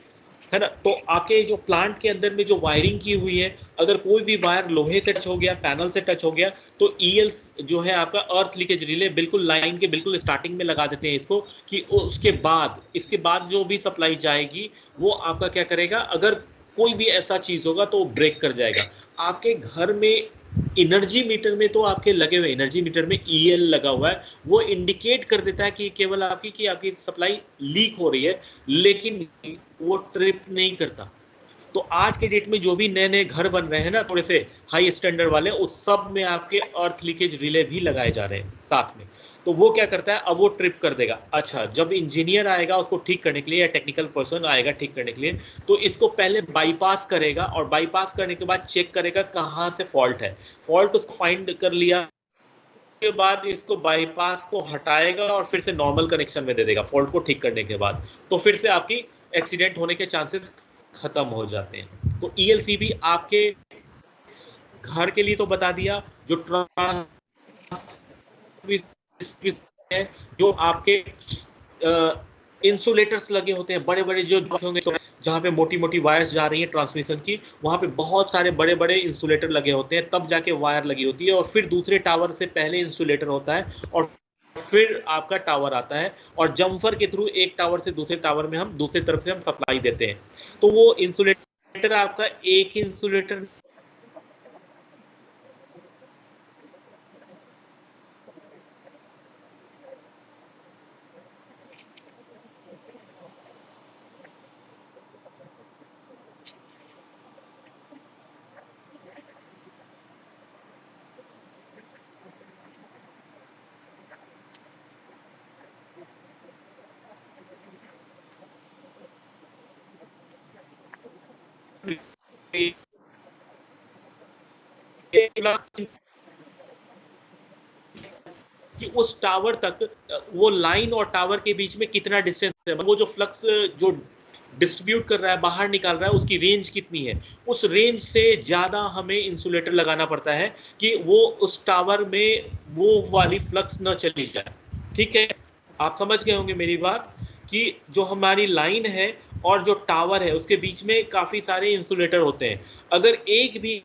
है ना। तो आपके जो प्लांट के अंदर में जो वायरिंग की हुई है, अगर कोई भी वायर लोहे से टच हो गया, पैनल से टच हो गया, तो ईएल जो है आपका, अर्थ लीकेज रिले, बिल्कुल लाइन के बिल्कुल स्टार्टिंग में लगा देते हैं इसको, कि उसके बाद, इसके बाद जो भी सप्लाई जाएगी वो आपका क्या करेगा, अगर कोई भी ऐसा चीज होगा तो ब्रेक कर जाएगा। आपके घर में एनर्जी मीटर में तो आपके लगे हुए, एनर्जी मीटर में ईएल लगा हुआ है, वो इंडिकेट कर देता है कि केवल आपकी, कि आपकी सप्लाई लीक हो रही है, लेकिन वो ट्रिप नहीं करता। तो आज के डेट में जो भी नए नए घर बन रहे हैं ना, थोड़े से हाई स्टैंडर्ड वाले, उस सब में आपके अर्थ लीकेज रिले भी लगाए जा रहे हैं साथ में। तो वो क्या करता है, अब वो ट्रिप कर देगा। अच्छा, जब इंजीनियर आएगा उसको ठीक करने के लिए, या टेक्निकल पर्सन आएगा ठीक करने के लिए, तो इसको पहले बाईपास करेगा, और बाईपास करने के बाद चेक करेगा कहाँ से फॉल्ट है। फॉल्ट उसको फाइंड कर लिया के बाद इसको बाईपास को हटाएगा और फिर से नॉर्मल कनेक्शन में दे देगा फॉल्ट को ठीक करने के बाद। तो फिर से आपकी एक्सीडेंट होने के चांसेस खत्म हो जाते हैं। तो ईएलसी भी आपके घर के लिए तो बता दिया, जो है, जो आपके इंसुलेटर्स लगे होते हैं बड़े बड़े, जो होंगे तो जहाँ पे मोटी मोटी वायर्स जा रही हैं ट्रांसमिशन की, वहाँ पे बहुत सारे बड़े बड़े इंसुलेटर लगे होते हैं, तब जाके वायर लगी होती है, और फिर दूसरे टावर से पहले इंसुलेटर होता है, और फिर आपका टावर आता है, और जम्फर के थ्रू एक टावर से दूसरे टावर में हम दूसरी तरफ से हम सप्लाई देते हैं। तो वो इंसुलेटर आपका, एक इंसुलेटर कि उस टावर तक, वो लाइन और टावर के बीच में कितना डिस्टेंस है, वो जो फ्लक्स जो डिस्ट्रीब्यूट कर रहा है, बाहर निकाल रहा है, उसकी रेंज कितनी है, उस रेंज से ज़्यादा हमें इंसुलेटर लगाना पड़ता है कि वो उस टावर में वो वाली फ्लक्स न चली जाए। ठीक है, आप समझ गए होंगे मेरी बात, कि जो हमारी लाइन है और जो टावर है उसके बीच में काफ़ी सारे इंसुलेटर होते हैं, अगर एक भी